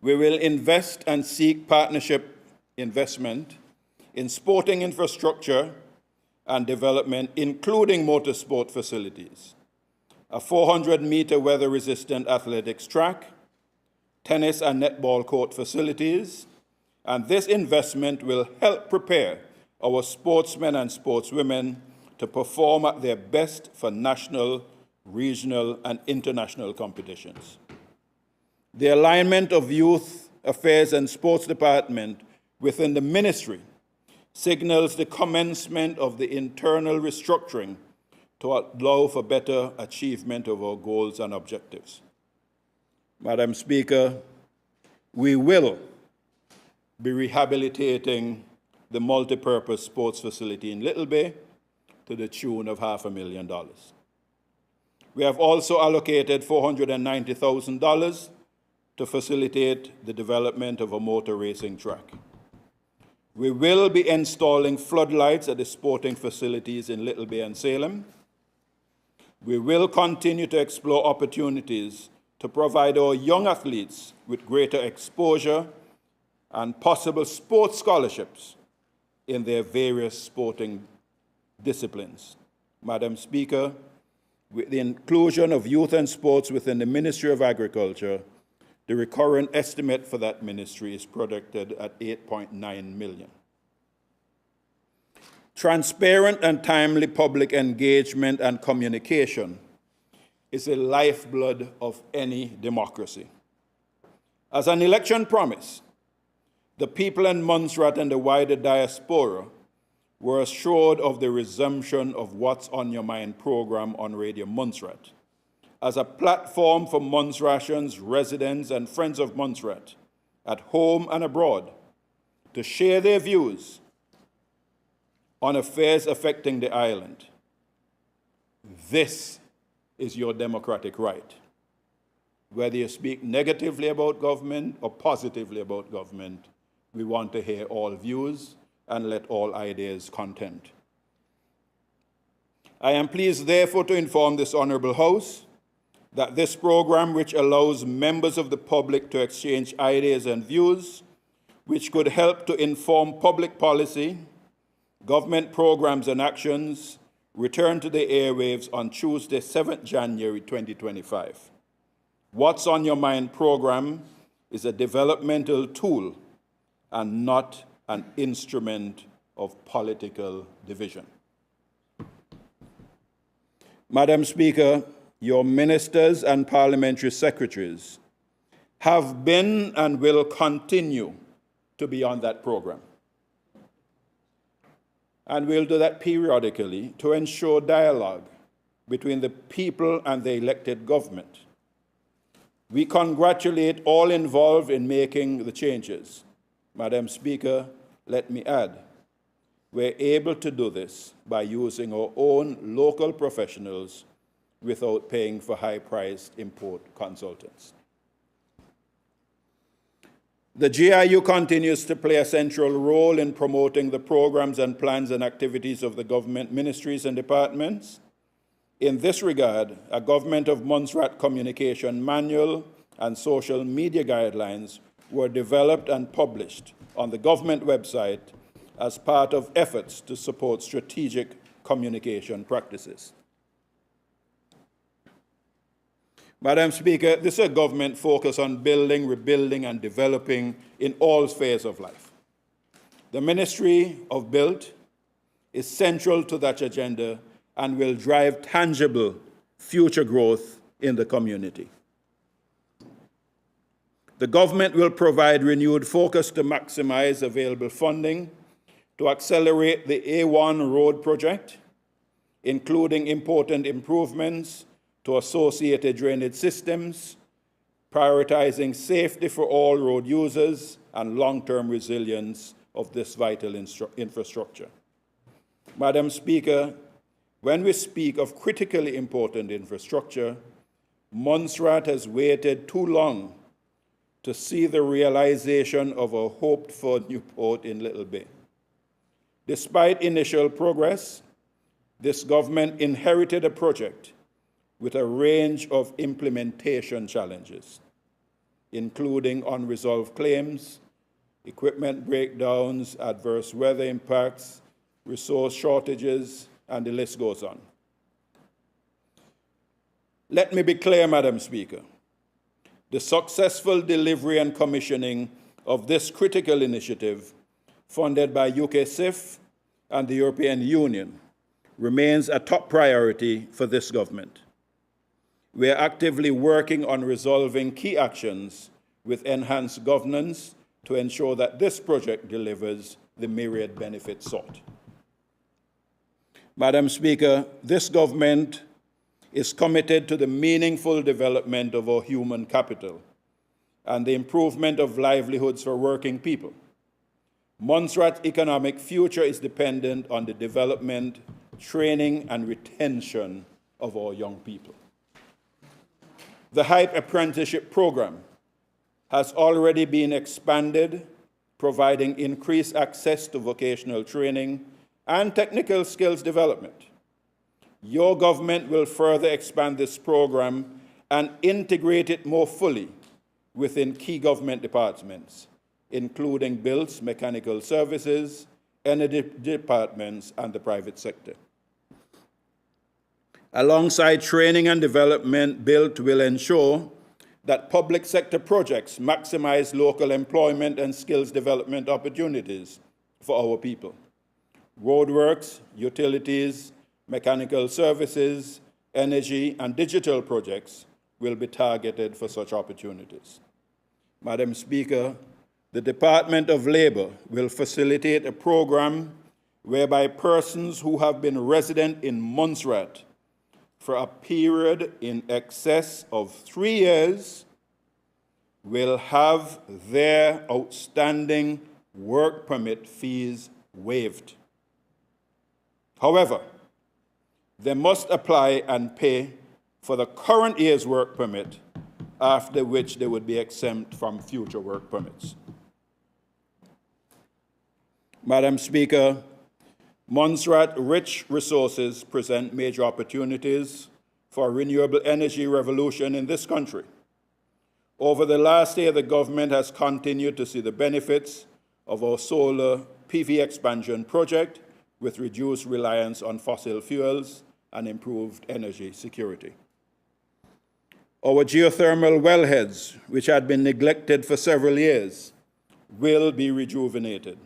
We will invest and seek partnership investment in sporting infrastructure and development, including motorsport facilities, a 400-meter weather-resistant athletics track, tennis and netball court facilities, and this investment will help prepare our sportsmen and sportswomen to perform at their best for national, regional, and international competitions. The alignment of Youth Affairs and Sports Department within the ministry signals the commencement of the internal restructuring to allow for better achievement of our goals and objectives. Madam Speaker, we will be rehabilitating the multipurpose sports facility in Little Bay to the tune of $500,000. We have also allocated $490,000 to facilitate the development of a motor racing track. We will be installing floodlights at the sporting facilities in Little Bay and Salem. We will continue to explore opportunities to provide our young athletes with greater exposure and possible sports scholarships in their various sporting disciplines. Madam Speaker, with the inclusion of youth and sports within the Ministry of Agriculture, the recurrent estimate for that ministry is projected at $8.9 million. Transparent and timely public engagement and communication is the lifeblood of any democracy. As an election promise, the people in Montserrat and the wider diaspora were assured of the resumption of What's on Your Mind program on Radio Montserrat as a platform for Montserratians, residents, and friends of Montserrat at home and abroad to share their views on affairs affecting the island. This is your democratic right. Whether you speak negatively about government or positively about government, we want to hear all views and let all ideas contend. I am pleased, therefore, to inform this Honourable House that this program, which allows members of the public to exchange ideas and views, which could help to inform public policy, government programs and actions, return to the airwaves on Tuesday, 7th January 2025. What's on Your Mind program is a developmental tool and not an instrument of political division. Madam Speaker, your ministers and parliamentary secretaries have been and will continue to be on that program. And we'll do that periodically to ensure dialogue between the people and the elected government. We congratulate all involved in making the changes. Madam Speaker, let me add, we're able to do this by using our own local professionals without paying for high-priced import consultants. The GIU continues to play a central role in promoting the programs and plans and activities of the government ministries and departments. In this regard, a Government of Montserrat communication manual and social media guidelines were developed and published on the government website as part of efforts to support strategic communication practices. Madam Speaker, this is a government focused on building, rebuilding, and developing in all spheres of life. The Ministry of Build is central to that agenda and will drive tangible future growth in the community. The government will provide renewed focus to maximize available funding to accelerate the A1 road project, including important improvements to associated drainage systems, prioritizing safety for all road users and long-term resilience of this vital infrastructure. Madam Speaker, when we speak of critically important infrastructure, Montserrat has waited too long to see the realization of a hoped-for new port in Little Bay. Despite initial progress, this government inherited a project with a range of implementation challenges, including unresolved claims, equipment breakdowns, adverse weather impacts, resource shortages, and the list goes on. Let me be clear, Madam Speaker. The successful delivery and commissioning of this critical initiative, funded by UK CIF and the European Union, remains a top priority for this government. We are actively working on resolving key actions with enhanced governance to ensure that this project delivers the myriad benefits sought. Madam Speaker, this government is committed to the meaningful development of our human capital and the improvement of livelihoods for working people. Montserrat's economic future is dependent on the development, training, and retention of our young people. The HYPE apprenticeship program has already been expanded, providing increased access to vocational training and technical skills development. Your government will further expand this program and integrate it more fully within key government departments, including built, mechanical services, energy departments, and the private sector. Alongside training and development, BUILT will ensure that public sector projects maximize local employment and skills development opportunities for our people. Roadworks, utilities, mechanical services, energy, and digital projects will be targeted for such opportunities. Madam Speaker, the Department of Labor will facilitate a program whereby persons who have been resident in Montserrat for a period in excess of 3 years will have their outstanding work permit fees waived. However, they must apply and pay for the current year's work permit, after which they would be exempt from future work permits. Madam Speaker, Montserrat's rich resources present major opportunities for a renewable energy revolution in this country. Over the last year, the government has continued to see the benefits of our solar PV expansion project with reduced reliance on fossil fuels and improved energy security. Our geothermal wellheads, which had been neglected for several years, will be rejuvenated,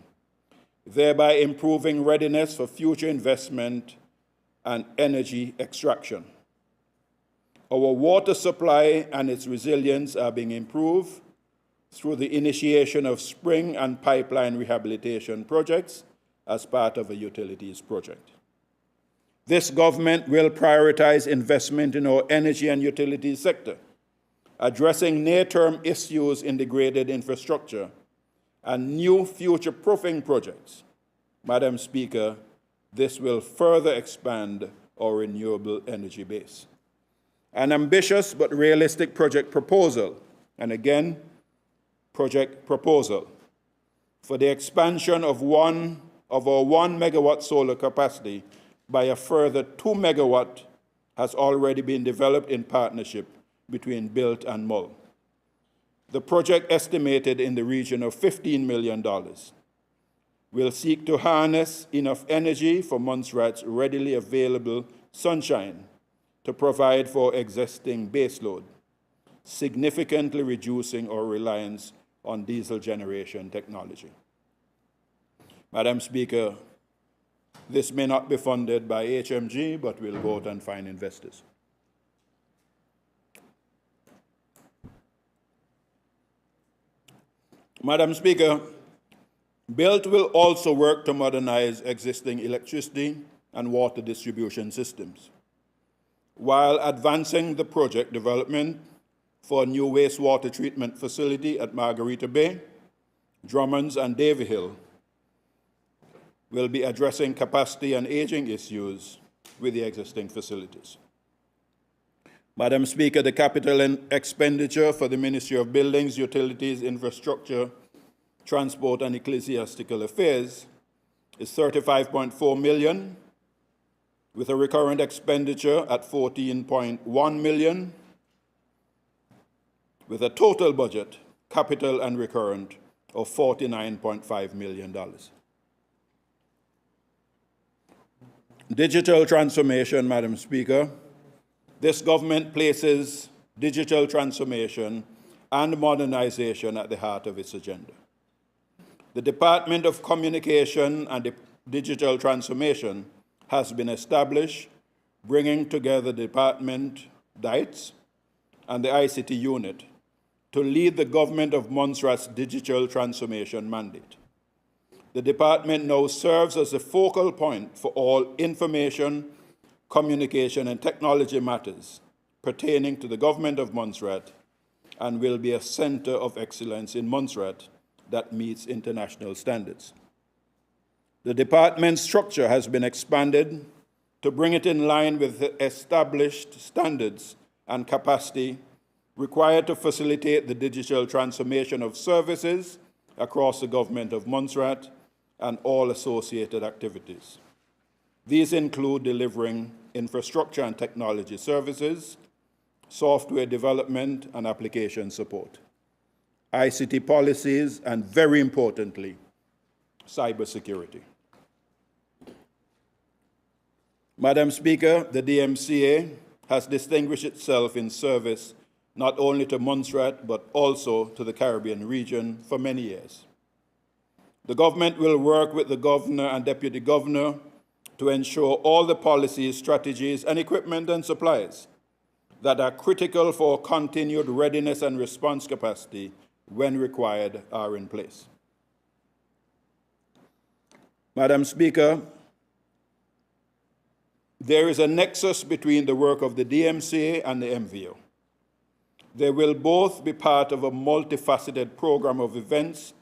thereby improving readiness for future investment and energy extraction. Our water supply and its resilience are being improved through the initiation of spring and pipeline rehabilitation projects as part of a utilities project. This government will prioritize investment in our energy and utilities sector, addressing near-term issues in the graded infrastructure and new future-proofing projects. Madam Speaker, this will further expand our renewable energy base. An ambitious but realistic project proposal, and again, project proposal, for the expansion of our 1 megawatt solar capacity by a further 2 megawatt has already been developed in partnership between BUILT and MUL. The project, estimated in the region of $15 million, will seek to harness enough energy for Montserrat's readily available sunshine to provide for existing baseload, significantly reducing our reliance on diesel generation technology. Madam Speaker, this may not be funded by HMG, but we'll go out and find investors. Madam Speaker, BUILT will also work to modernize existing electricity and water distribution systems, while advancing the project development for a new wastewater treatment facility at Margarita Bay, Drummonds, and Davy Hill. will be addressing capacity and aging issues with the existing facilities. Madam Speaker, the capital expenditure for the Ministry of Buildings, Utilities, Infrastructure, Transport and Ecclesiastical Affairs is 35.4 million, with a recurrent expenditure at 14.1 million, with a total budget, capital and recurrent, of $49.5 million. Digital transformation, Madam Speaker. This government places digital transformation and modernization at the heart of its agenda. The Department of Communication and Digital Transformation has been established, bringing together the department, DITES, and the ICT unit to lead the government of Montserrat's digital transformation mandate. The department now serves as a focal point for all information, communication, and technology matters pertaining to the government of Montserrat and will be a center of excellence in Montserrat that meets international standards. The department's structure has been expanded to bring it in line with the established standards and capacity required to facilitate the digital transformation of services across the government of Montserrat and all associated activities. These include delivering infrastructure and technology services, software development and application support, ICT policies, and very importantly, cybersecurity. Madam Speaker, the DMCA has distinguished itself in service not only to Montserrat, but also to the Caribbean region for many years. The government will work with the governor and deputy governor to ensure all the policies, strategies, and equipment and supplies that are critical for continued readiness and response capacity when required are in place. Madam Speaker, there is a nexus between the work of the DMCA and the MVO. They will both be part of a multifaceted program of events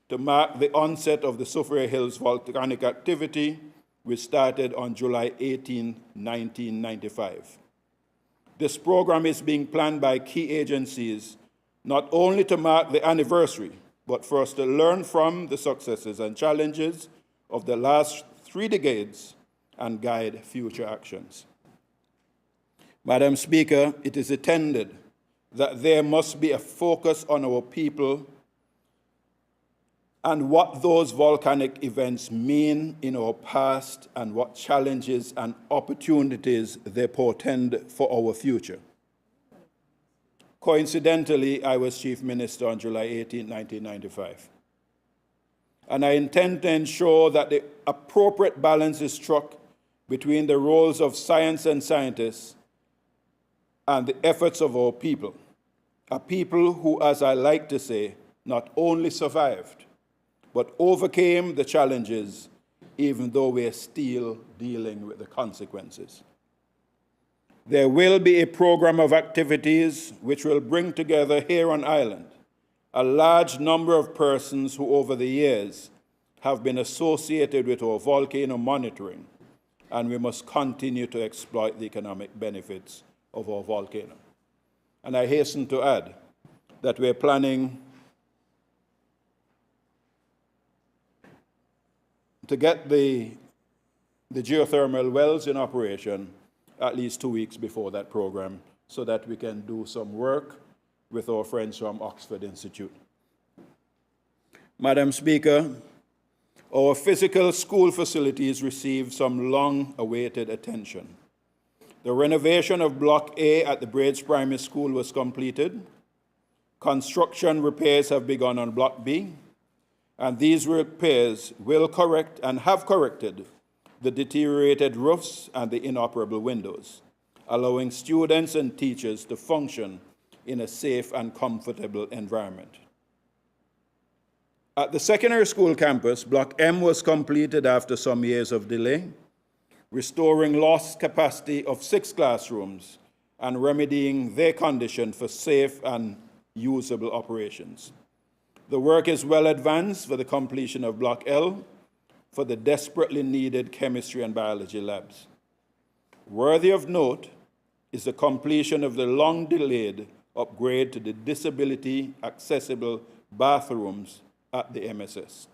to mark the onset of the Soufriere Hills volcanic activity, which started on July 18, 1995. This program is being planned by key agencies not only to mark the anniversary, but for us to learn from the successes and challenges of the last 3 decades and guide future actions. Madam Speaker, it is intended that there must be a focus on our people and what those volcanic events mean in our past and what challenges and opportunities they portend for our future. Coincidentally, I was Chief Minister on July 18, 1995. And I intend to ensure that the appropriate balance is struck between the roles of science and scientists and the efforts of our people, a people who, as I like to say, not only survived, but overcame the challenges, even though we are still dealing with the consequences. There will be a program of activities which will bring together here on island a large number of persons who over the years have been associated with our volcano monitoring, and we must continue to exploit the economic benefits of our volcano. And I hasten to add that we're planning to get the geothermal wells in operation at least 2 weeks before that program so that we can do some work with our friends from Oxford Institute. Madam Speaker, our physical school facilities receive some long-awaited attention. The renovation of Block A at the Braids Primary School was completed. Construction repairs have begun on Block B, and these repairs will correct and have corrected the deteriorated roofs and the inoperable windows, allowing students and teachers to function in a safe and comfortable environment. At the secondary school campus, Block M was completed after some years of delay, restoring lost capacity of 6 classrooms and remedying their condition for safe and usable operations. The work is well advanced for the completion of Block L, for the desperately needed chemistry and biology labs. Worthy of note is the completion of the long-delayed upgrade to the disability-accessible bathrooms at the MSS.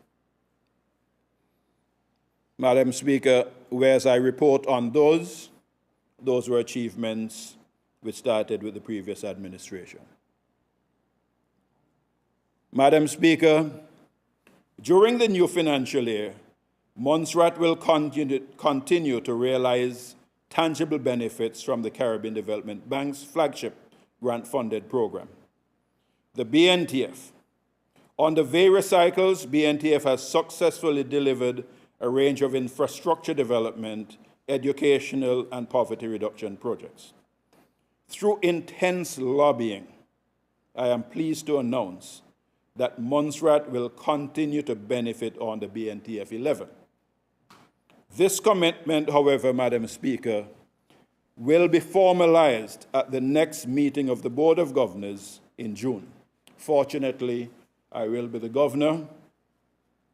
Madam Speaker, whereas I report on those were achievements which started with the previous administration. Madam Speaker, during the new financial year, Montserrat will continue to realize tangible benefits from the Caribbean Development Bank's flagship grant-funded program, the BNTF. On the various cycles, BNTF has successfully delivered a range of infrastructure development, educational, and poverty reduction projects. Through intense lobbying, I am pleased to announce that Montserrat will continue to benefit on the BNTF 11. This commitment, however, Madam Speaker, will be formalized at the next meeting of the Board of Governors in June. Fortunately, I will be the governor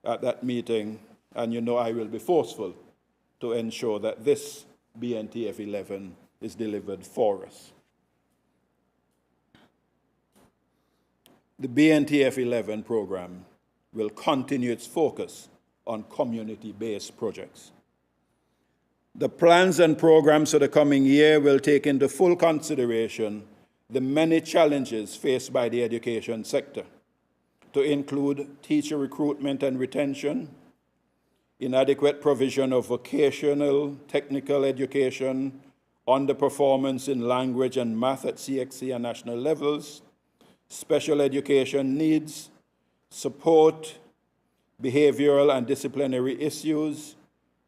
at that meeting, and you know I will be forceful to ensure that this BNTF 11 is delivered for us. The BNTF 11 program will continue its focus on community-based projects. The plans and programs for the coming year will take into full consideration the many challenges faced by the education sector, to include teacher recruitment and retention, inadequate provision of vocational, technical education, underperformance in language and math at CXC and national levels, special education needs, support, behavioral and disciplinary issues,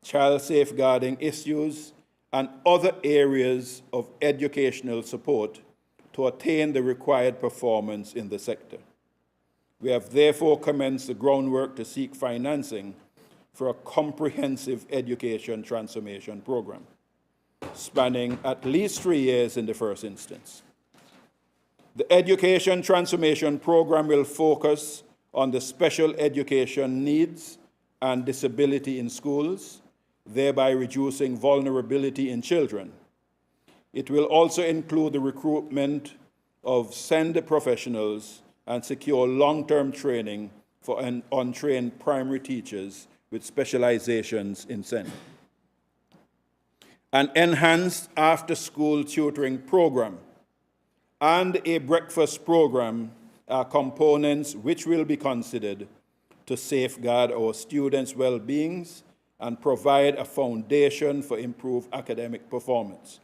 child safeguarding issues, and other areas of educational support to attain the required performance in the sector. We have therefore commenced the groundwork to seek financing for a comprehensive education transformation program, spanning at least 3 years in the first instance. The education transformation program will focus on the special education needs and disability in schools, thereby reducing vulnerability in children. It will also include the recruitment of SEND professionals and secure long-term training for untrained primary teachers with specializations in SEND. An enhanced after-school tutoring program and a breakfast program are components which will be considered to safeguard our students' well-being and provide a foundation for improved academic performance.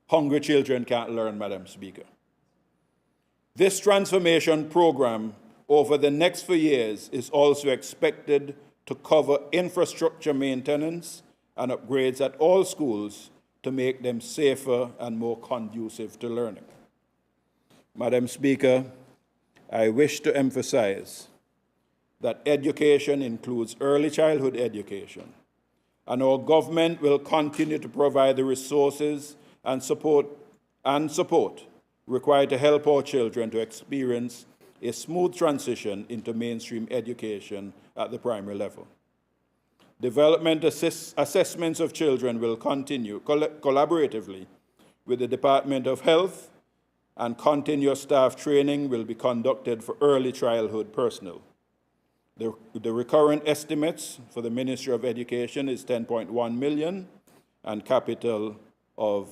Hungry children can't learn, Madam Speaker. This transformation program over the next few years is also expected to cover infrastructure maintenance and upgrades at all schools to make them safer and more conducive to learning. Madam Speaker, I wish to emphasize that education includes early childhood education, and our government will continue to provide the resources and support required to help our children to experience a smooth transition into mainstream education at the primary level. Development assessments of children will continue collaboratively with the Department of Health, and continuous staff training will be conducted for early childhood personnel. The recurrent estimates for the Ministry of Education is 10.1 million and capital of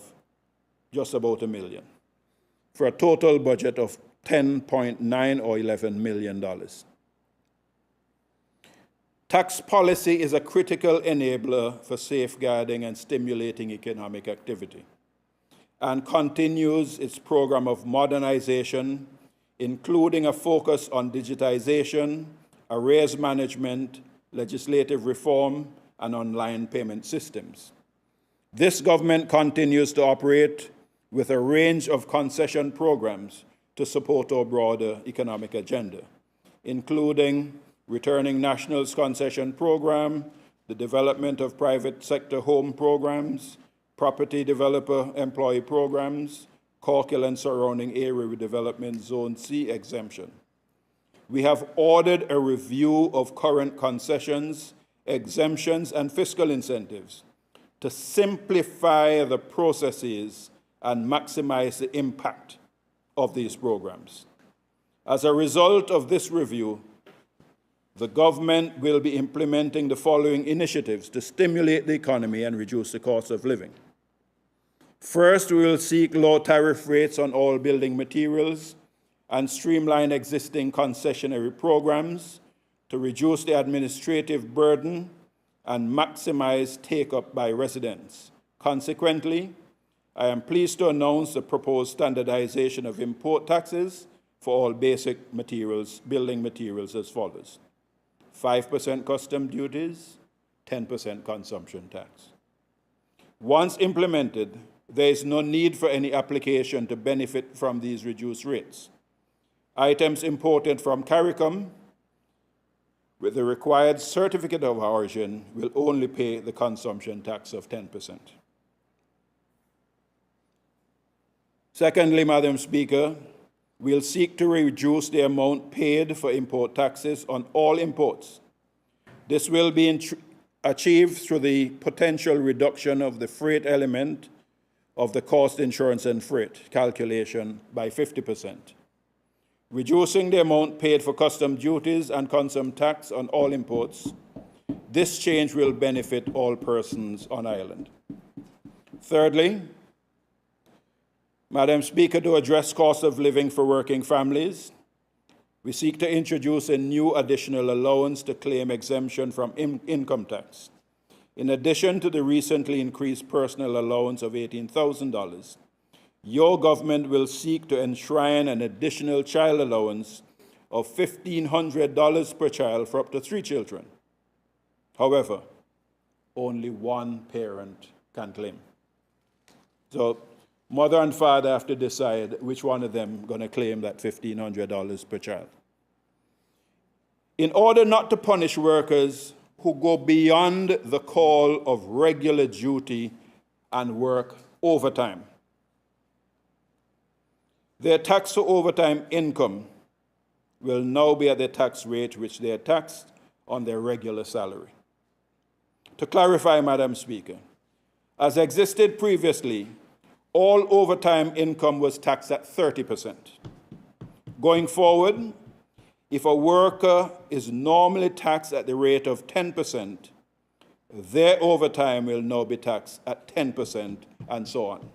just about $1 million, for a total budget of 10.9 or $11 million. Tax policy is a critical enabler for safeguarding and stimulating economic activity, and continues its program of modernization, including a focus on digitization, arrears management, legislative reform, and online payment systems. This government continues to operate with a range of concession programs to support our broader economic agenda, including returning nationals concession program, the development of private sector home programs, property developer employee programs, Corkill and surrounding area redevelopment Zone C exemption. We have ordered a review of current concessions, exemptions, and fiscal incentives to simplify the processes and maximize the impact of these programs. As a result of this review, the government will be implementing the following initiatives to stimulate the economy and reduce the cost of living. First, we will seek low tariff rates on all building materials and streamline existing concessionary programs to reduce the administrative burden and maximize take-up by residents. Consequently, I am pleased to announce the proposed standardization of import taxes for all basic materials, building materials as follows: 5% custom duties, 10% consumption tax. Once implemented, there is no need for any application to benefit from these reduced rates. Items imported from CARICOM with the required certificate of origin will only pay the consumption tax of 10%. Secondly, Madam Speaker, we'll seek to reduce the amount paid for import taxes on all imports. This will be achieved through the potential reduction of the freight element of the cost, insurance, and freight calculation by 50%. Reducing the amount paid for custom duties and consumption tax on all imports, this change will benefit all persons on island. Thirdly, Madam Speaker, to address cost of living for working families, we seek to introduce a new additional allowance to claim exemption from income tax. In addition to the recently increased personal allowance of $18,000, your government will seek to enshrine an additional child allowance of $1,500 per child for up to 3 children. However, only one parent can claim. So, mother and father have to decide which one of them going to claim that $1,500 per child. In order not to punish workers who go beyond the call of regular duty and work overtime, their tax for overtime income will now be at the tax rate which they are taxed on their regular salary. To clarify, Madam Speaker, as existed previously, all overtime income was taxed at 30%. Going forward, if a worker is normally taxed at the rate of 10%, their overtime will now be taxed at 10%, and so on.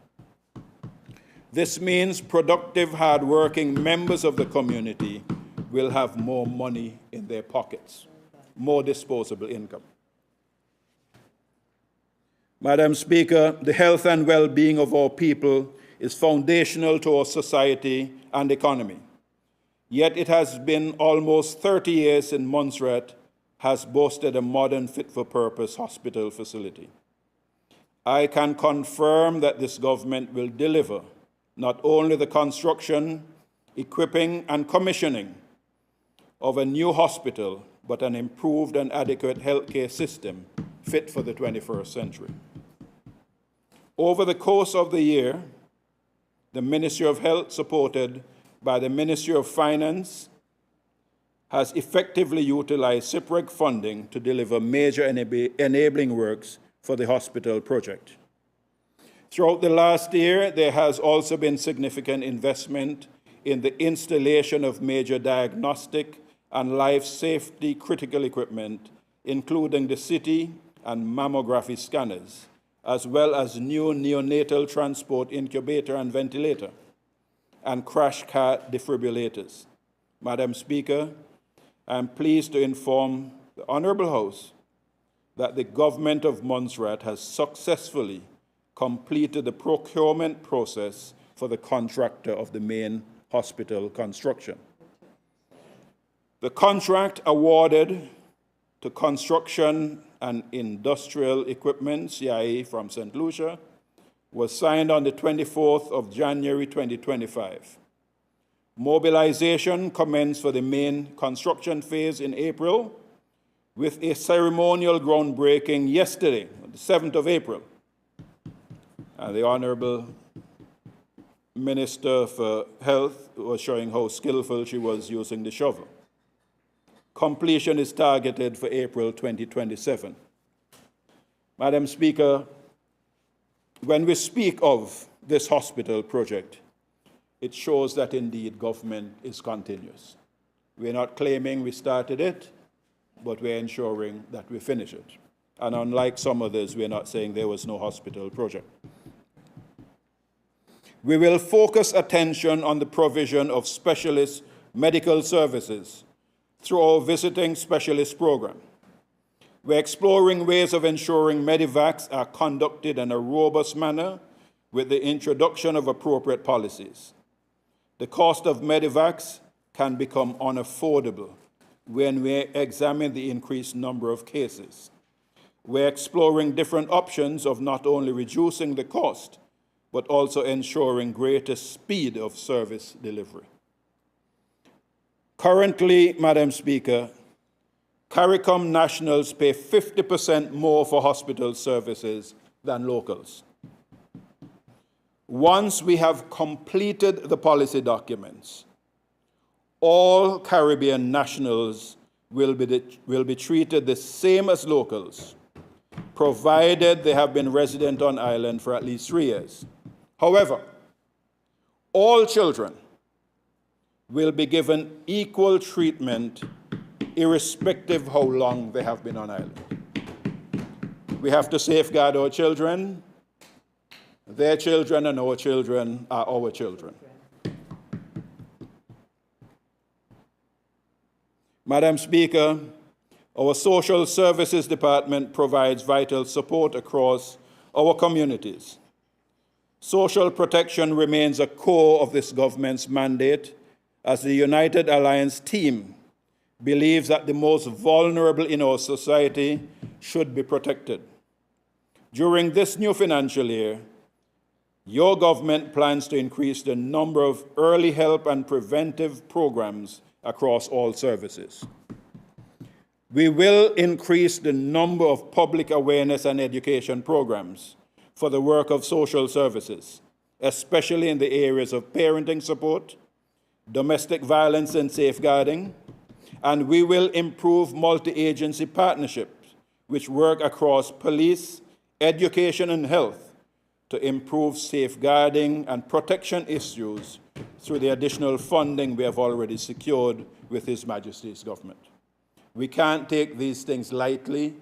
This means productive, hard-working members of the community will have more money in their pockets, more disposable income. Madam Speaker, the health and well-being of our people is foundational to our society and economy. Yet it has been almost 30 years since Montserrat has boasted a modern fit-for-purpose hospital facility. I can confirm that this government will deliver not only the construction, equipping, and commissioning of a new hospital, but an improved and adequate healthcare system fit for the 21st century. Over the course of the year, the Ministry of Health, supported by the Ministry of Finance, has effectively utilized CIPREG funding to deliver major enabling works for the hospital project. Throughout the last year, there has also been significant investment in the installation of major diagnostic and life safety critical equipment, including the CT and mammography scanners, as well as new neonatal transport incubator and ventilator, and crash cart defibrillators. Madam Speaker, I am pleased to inform the Honourable House that the government of Montserrat has successfully completed the procurement process for the contractor of the main hospital construction. The contract awarded to Construction and Industrial Equipment, CIA, from St. Lucia, was signed on the 24th of January 2025. Mobilization commenced for the main construction phase in April, with a ceremonial groundbreaking yesterday, the 7th of April. And the Honourable Minister for Health was showing how skillful she was using the shovel. Completion is targeted for April 2027. Madam Speaker, when we speak of this hospital project, it shows that indeed government is continuous. We're not claiming we started it, but we're ensuring that we finish it. And unlike some others, we're not saying there was no hospital project. We will focus attention on the provision of specialist medical services through our visiting specialist program. We're exploring ways of ensuring medivacs are conducted in a robust manner with the introduction of appropriate policies. The cost of medivacs can become unaffordable when we examine the increased number of cases. We're exploring different options of not only reducing the cost, but also ensuring greater speed of service delivery. Currently, Madam Speaker, CARICOM nationals pay 50% more for hospital services than locals. Once we have completed the policy documents, all Caribbean nationals will be treated the same as locals, provided they have been resident on island for at least 3 years. However, all children will be given equal treatment irrespective of how long they have been on island. We have to safeguard our children. Their children and our children are our children. Madam Speaker, our Social Services Department provides vital support across our communities. Social protection remains a core of this government's mandate, as the United Alliance team believes that the most vulnerable in our society should be protected. During this new financial year, your government plans to increase the number of early help and preventive programs across all services. We will increase the number of public awareness and education programs for the work of social services, especially in the areas of parenting support, domestic violence and safeguarding, and we will improve multi-agency partnerships which work across police, education, and health to improve safeguarding and protection issues through the additional funding we have already secured with His Majesty's government. We can't take these things lightly.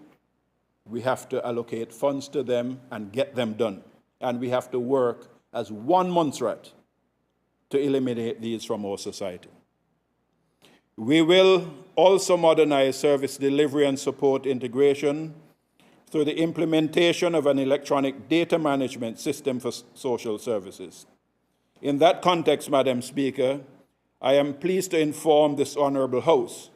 We have to allocate funds to them and get them done. And we have to work as one Montserrat to eliminate these from our society. We will also modernize service delivery and support integration through the implementation of an electronic data management system for social services. In that context, Madam Speaker, I am pleased to inform this Honourable House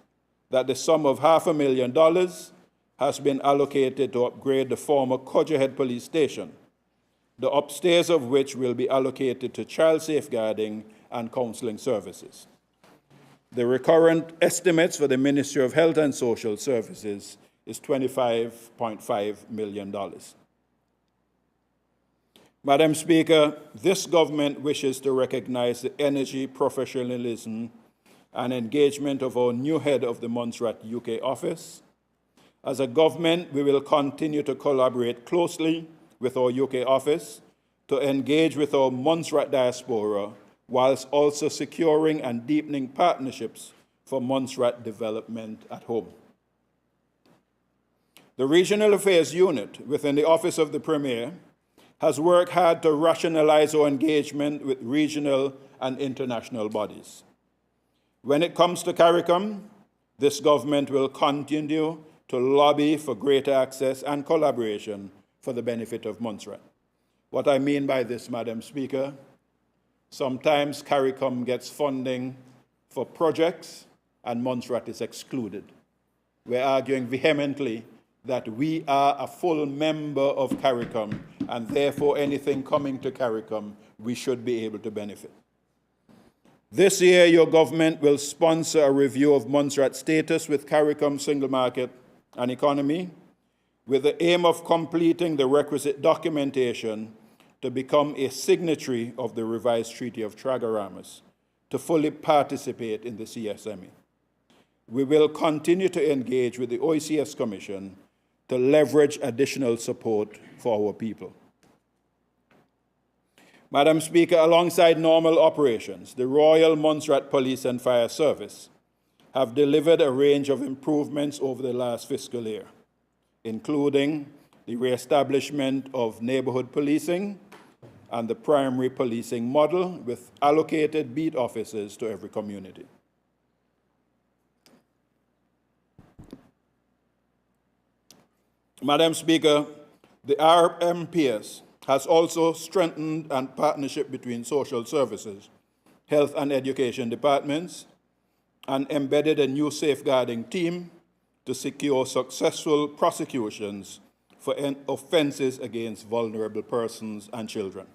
that the sum of $500,000 has been allocated to upgrade the former Codgerhead Police Station, the upstairs of which will be allocated to child safeguarding and counselling services. The recurrent estimates for the Ministry of Health and Social Services is $25.5 million. Madam Speaker, this government wishes to recognize the energy, professionalism, and engagement of our new head of the Montserrat UK office. As a government, we will continue to collaborate closely with our UK office to engage with our Montserrat diaspora, whilst also securing and deepening partnerships for Montserrat development at home. The Regional Affairs Unit within the Office of the Premier has worked hard to rationalize our engagement with regional and international bodies. When it comes to CARICOM, this government will continue to lobby for greater access and collaboration for the benefit of Montserrat. What I mean by this, Madam Speaker, sometimes CARICOM gets funding for projects and Montserrat is excluded. We're arguing vehemently that we are a full member of CARICOM, and therefore anything coming to CARICOM, we should be able to benefit. This year, your government will sponsor a review of Montserrat's status with CARICOM Single Market and Economy, with the aim of completing the requisite documentation to become a signatory of the revised Treaty of Tragaramas, to fully participate in the CSME. we will continue to engage with the OECS Commission to leverage additional support for our people. Madam Speaker, alongside normal operations, the Royal Montserrat Police and Fire Service have delivered a range of improvements over the last fiscal year, including the re-establishment of neighborhood policing and the primary policing model with allocated beat officers to every community. Madam Speaker, the RMPS has also strengthened a partnership between social services, health and education departments, and embedded a new safeguarding team to secure successful prosecutions for offenses against vulnerable persons and children.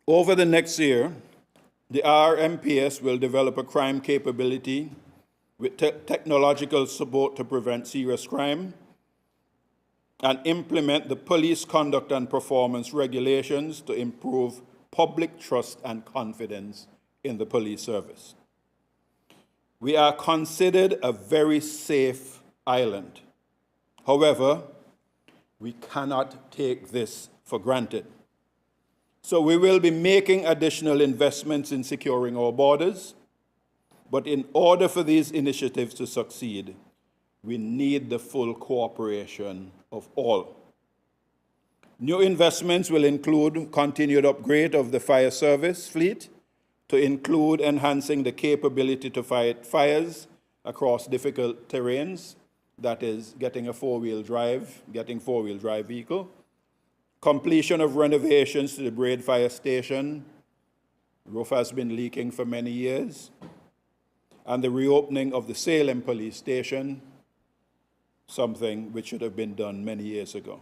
Over the next year, the RMPS will develop a crime capability with technological support to prevent serious crime and implement the police conduct and performance regulations to improve public trust and confidence in the police service. We are considered a very safe island. However, we cannot take this for granted. So we will be making additional investments in securing our borders, but in order for these initiatives to succeed, we need the full cooperation of all. New investments will include continued upgrade of the fire service fleet to include enhancing the capability to fight fires across difficult terrains, that is, getting four-wheel drive vehicle, completion of renovations to the Braid Fire Station, roof has been leaking for many years, and the reopening of the Salem Police Station, something which should have been done many years ago.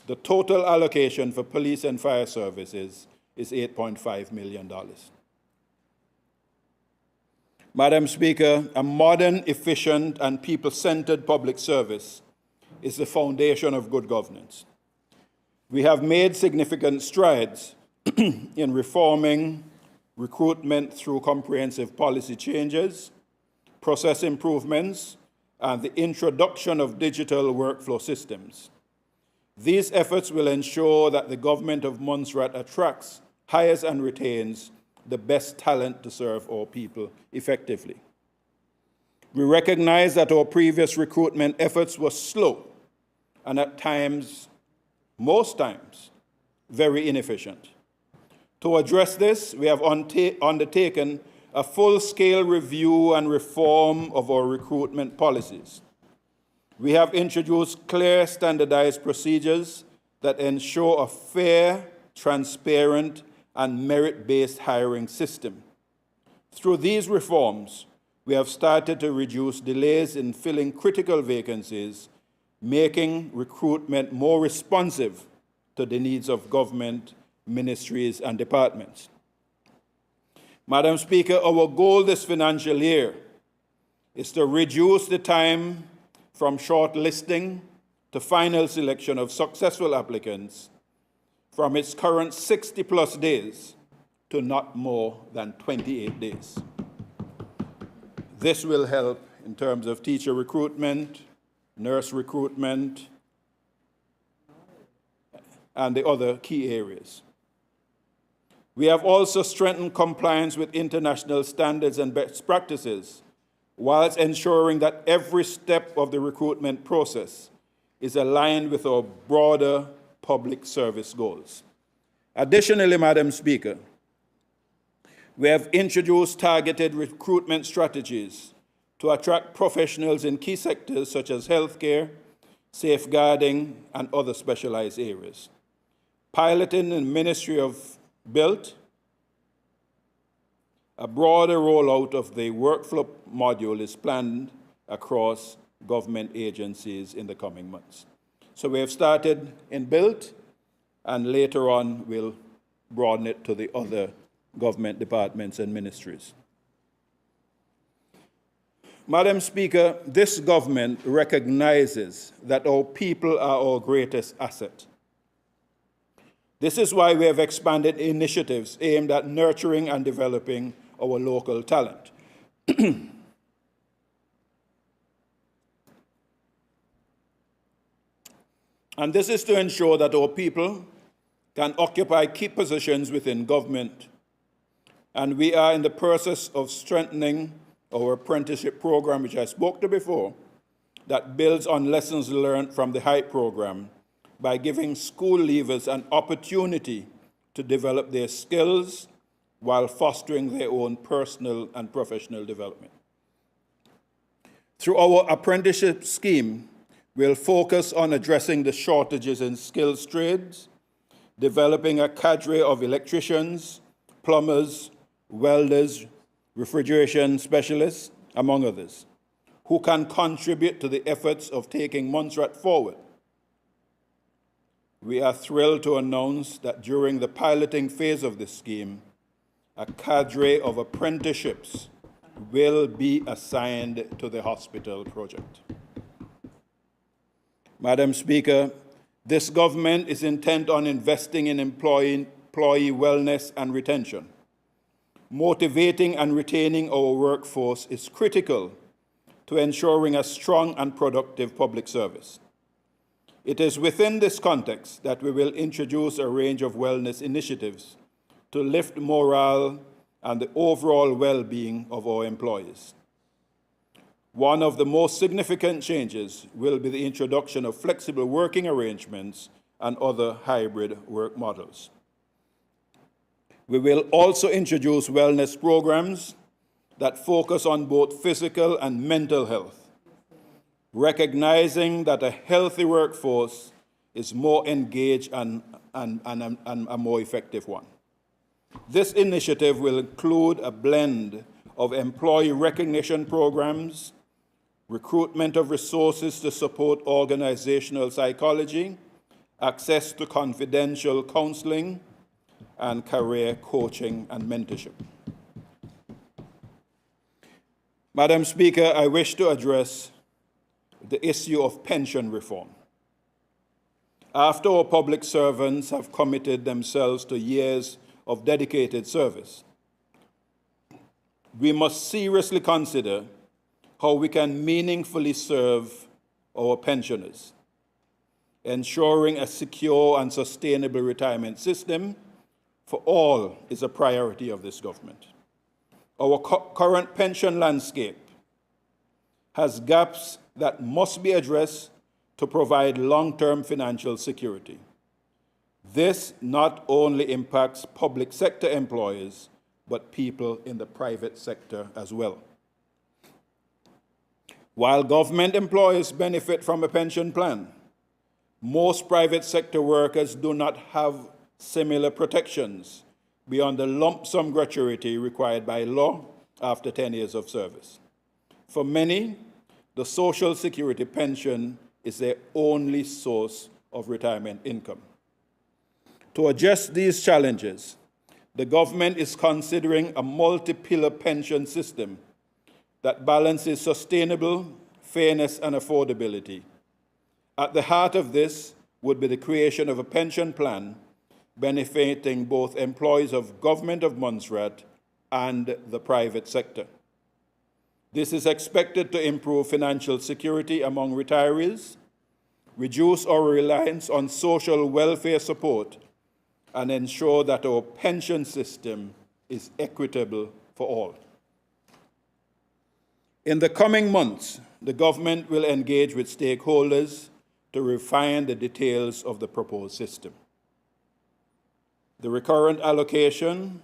The total allocation for police and fire services is $8.5 million. Madam Speaker, a modern, efficient, and people-centered public service is the foundation of good governance. We have made significant strides in reforming recruitment through comprehensive policy changes, process improvements, and the introduction of digital workflow systems. These efforts will ensure that the government of Montserrat attracts, hires, and retains the best talent to serve our people effectively. We recognize that our previous recruitment efforts were slow and at times, most times, very inefficient. To address this, we have undertaken a full-scale review and reform of our recruitment policies. We have introduced clear, standardized procedures that ensure a fair, transparent, and merit-based hiring system. Through these reforms, we have started to reduce delays in filling critical vacancies, making recruitment more responsive to the needs of government, ministries, and departments. Madam Speaker, our goal this financial year is to reduce the time from shortlisting to final selection of successful applicants from its current 60-plus days to not more than 28 days. This will help in terms of teacher recruitment, nurse recruitment, and the other key areas. We have also strengthened compliance with international standards and best practices, whilst ensuring that every step of the recruitment process is aligned with our broader public service goals. Additionally, Madam Speaker, we have introduced targeted recruitment strategies to attract professionals in key sectors such as healthcare, safeguarding, and other specialized areas. Piloting in the Ministry of Built, a broader rollout of the workflow module is planned across government agencies in the coming months. So we have started in Built, and later on we'll broaden it to the other government departments and ministries. Madam Speaker, this government recognizes that our people are our greatest asset. This is why we have expanded initiatives aimed at nurturing and developing our local talent, And this is to ensure that our people can occupy key positions within government. And we are in the process of strengthening our apprenticeship program, which I spoke to before, that builds on lessons learned from the HYPE program by giving school leavers an opportunity to develop their skills while fostering their own personal and professional development. Through our apprenticeship scheme, we'll focus on addressing the shortages in skills trades, developing a cadre of electricians, plumbers, welders, refrigeration specialists, among others, who can contribute to the efforts of taking Montserrat forward. We are thrilled to announce that during the piloting phase of this scheme, a cadre of apprenticeships will be assigned to the hospital project. Madam Speaker, this government is intent on investing in employee wellness and retention. Motivating and retaining our workforce is critical to ensuring a strong and productive public service. It is within this context that we will introduce a range of wellness initiatives to lift morale and the overall well-being of our employees. One of the most significant changes will be the introduction of flexible working arrangements and other hybrid work models. We will also introduce wellness programs that focus on both physical and mental health, recognizing that a healthy workforce is more engaged and a more effective one. This initiative will include a blend of employee recognition programs, recruitment of resources to support organizational psychology, access to confidential counseling, and career coaching and mentorship. Madam Speaker, I wish to address the issue of pension reform. After our public servants have committed themselves to years of dedicated service, we must seriously consider how we can meaningfully serve our pensioners. Ensuring a secure and sustainable retirement system for all is a priority of this government. Our current pension landscape has gaps that must be addressed to provide long-term financial security. This not only impacts public sector employees, but people in the private sector as well. While government employees benefit from a pension plan, most private sector workers do not have similar protections beyond the lump sum gratuity required by law after 10 years of service. For many, the Social Security pension is their only source of retirement income. To address these challenges, the government is considering a multi-pillar pension system that balances sustainable, fairness, and affordability. At the heart of this would be the creation of a pension plan benefiting both employees of Government of Montserrat and the private sector. This is expected to improve financial security among retirees, reduce our reliance on social welfare support, and ensure that our pension system is equitable for all. In the coming months, the government will engage with stakeholders to refine the details of the proposed system. The recurrent allocation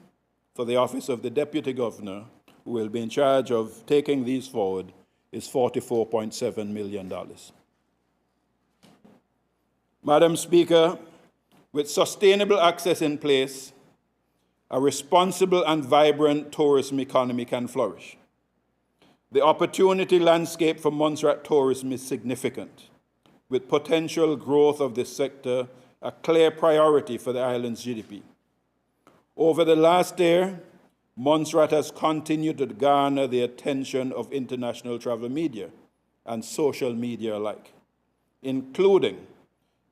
for the office of the Deputy Governor, who will be in charge of taking these forward, is $44.7 million. Madam Speaker, with sustainable access in place, a responsible and vibrant tourism economy can flourish. The opportunity landscape for Montserrat tourism is significant, with potential growth of this sector a clear priority for the island's GDP. Over the last year, Montserrat has continued to garner the attention of international travel media and social media alike, including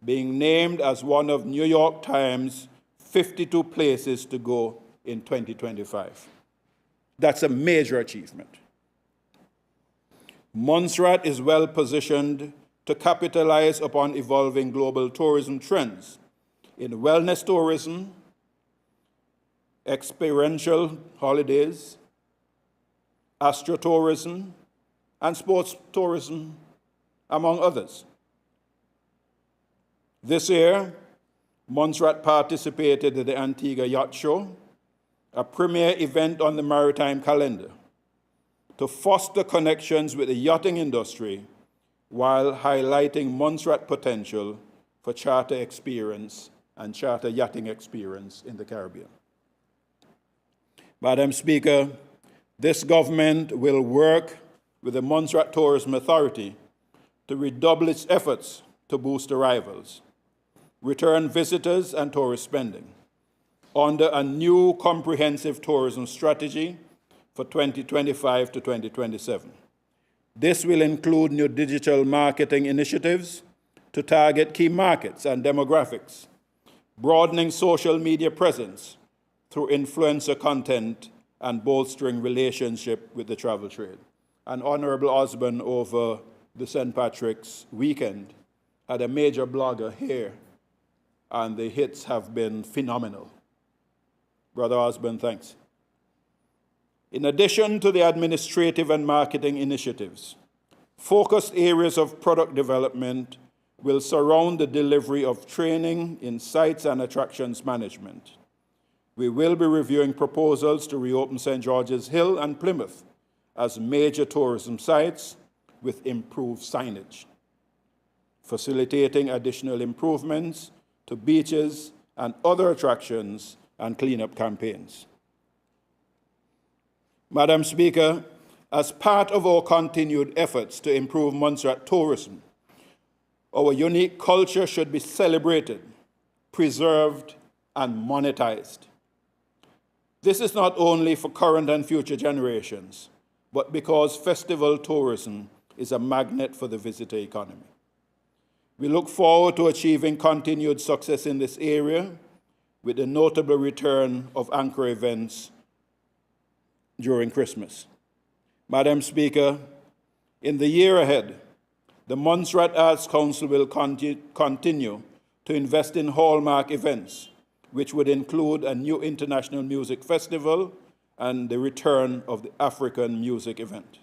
being named as one of New York Times' 52 places to go in 2025. That's a major achievement. Montserrat is well positioned to capitalize upon evolving global tourism trends in wellness tourism, experiential holidays, astrotourism, and sports tourism, among others. This year, Montserrat participated in the Antigua Yacht Show, a premier event on the maritime calendar, to foster connections with the yachting industry while highlighting Montserrat potential for charter experience and charter yachting experience in the Caribbean. Madam Speaker, this government will work with the Montserrat Tourism Authority to redouble its efforts to boost arrivals, return visitors, and tourist spending under a new comprehensive tourism strategy for 2025 to 2027. This will include new digital marketing initiatives to target key markets and demographics, broadening social media presence through influencer content, and bolstering relationship with the travel trade. And Honourable Osborne, over the St. Patrick's weekend, had a major blogger here, and the hits have been phenomenal. Brother Osborne, thanks. In addition to the administrative and marketing initiatives, focused areas of product development will surround the delivery of training in sites and attractions management. We will be reviewing proposals to reopen St. George's Hill and Plymouth as major tourism sites with improved signage, facilitating additional improvements to beaches and other attractions and cleanup campaigns. Madam Speaker, as part of our continued efforts to improve Montserrat tourism, our unique culture should be celebrated, preserved, and monetized. This is not only for current and future generations, but because festival tourism is a magnet for the visitor economy. We look forward to achieving continued success in this area with the notable return of anchor events during Christmas. Madam Speaker, in the year ahead, the Montserrat Arts Council will continue to invest in hallmark events, which would include a new international music festival and the return of the African music event.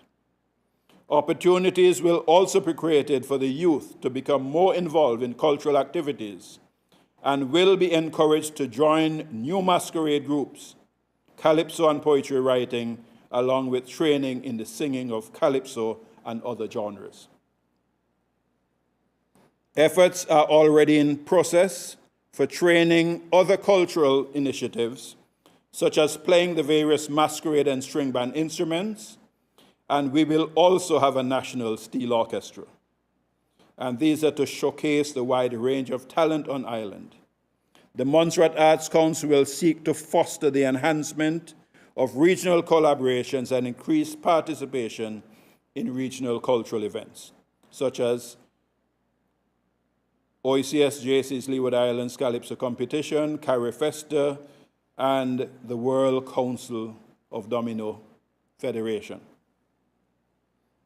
Opportunities will also be created for the youth to become more involved in cultural activities and will be encouraged to join new masquerade groups, calypso and poetry writing, along with training in the singing of calypso and other genres. Efforts are already in process for training other cultural initiatives, such as playing the various masquerade and string band instruments, and we will also have a national steel orchestra. And these are to showcase the wide range of talent on island. The Montserrat Arts Council will seek to foster the enhancement of regional collaborations and increase participation in regional cultural events, such as OECS-JC's Leeward Islands Calypso Competition, Carifesta, and the World Council of Domino Federation.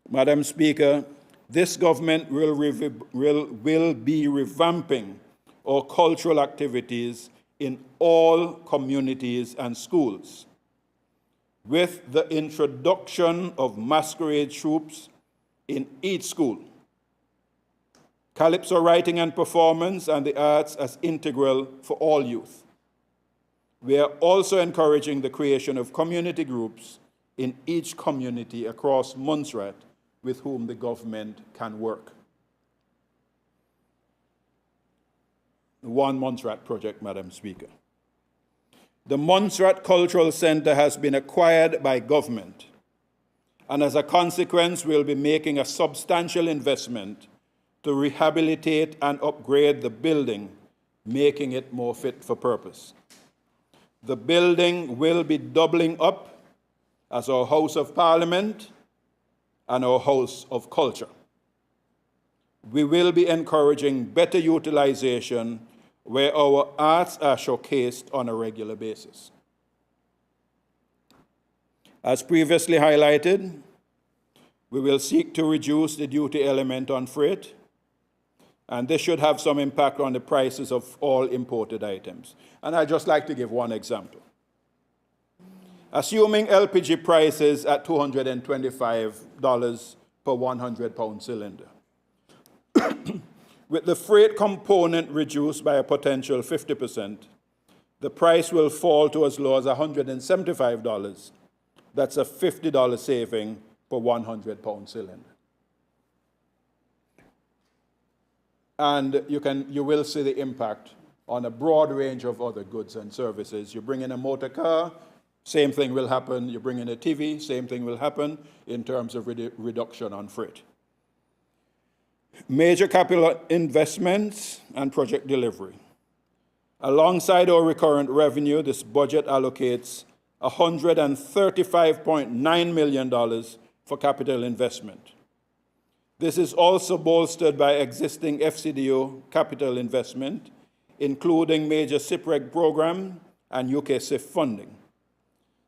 Madam Speaker, this government will be revamping our cultural activities in all communities and schools, with the introduction of masquerade troupes in each school, calypso writing and performance, and the arts as integral for all youth. We are also encouraging the creation of community groups in each community across Montserrat with whom the government can work. The One Montserrat Project, Madam Speaker. The Montserrat Cultural Centre has been acquired by government, and as a consequence, we'll be making a substantial investment to rehabilitate and upgrade the building, making it more fit for purpose. The building will be doubling up as our House of Parliament and our House of Culture. We will be encouraging better utilization where our arts are showcased on a regular basis. As previously highlighted, We will seek to reduce the duty element on freight, and this should have some impact on the prices of all imported items. And I'd just like to give one example. Assuming LPG prices at $225 per 100-pound cylinder, with the freight component reduced by a potential 50%, the price will fall to as low as $175. That's a $50 saving per 100-pound cylinder. And you will see the impact on a broad range of other goods and services. You bring in a motor car, same thing will happen. You bring in a TV, same thing will happen in terms of reduction on freight. Major capital investments and project delivery. Alongside our recurrent revenue, this budget allocates $135.9 million for capital investment. This is also bolstered by existing FCDO capital investment, including major SIPREG program and UK SIF funding,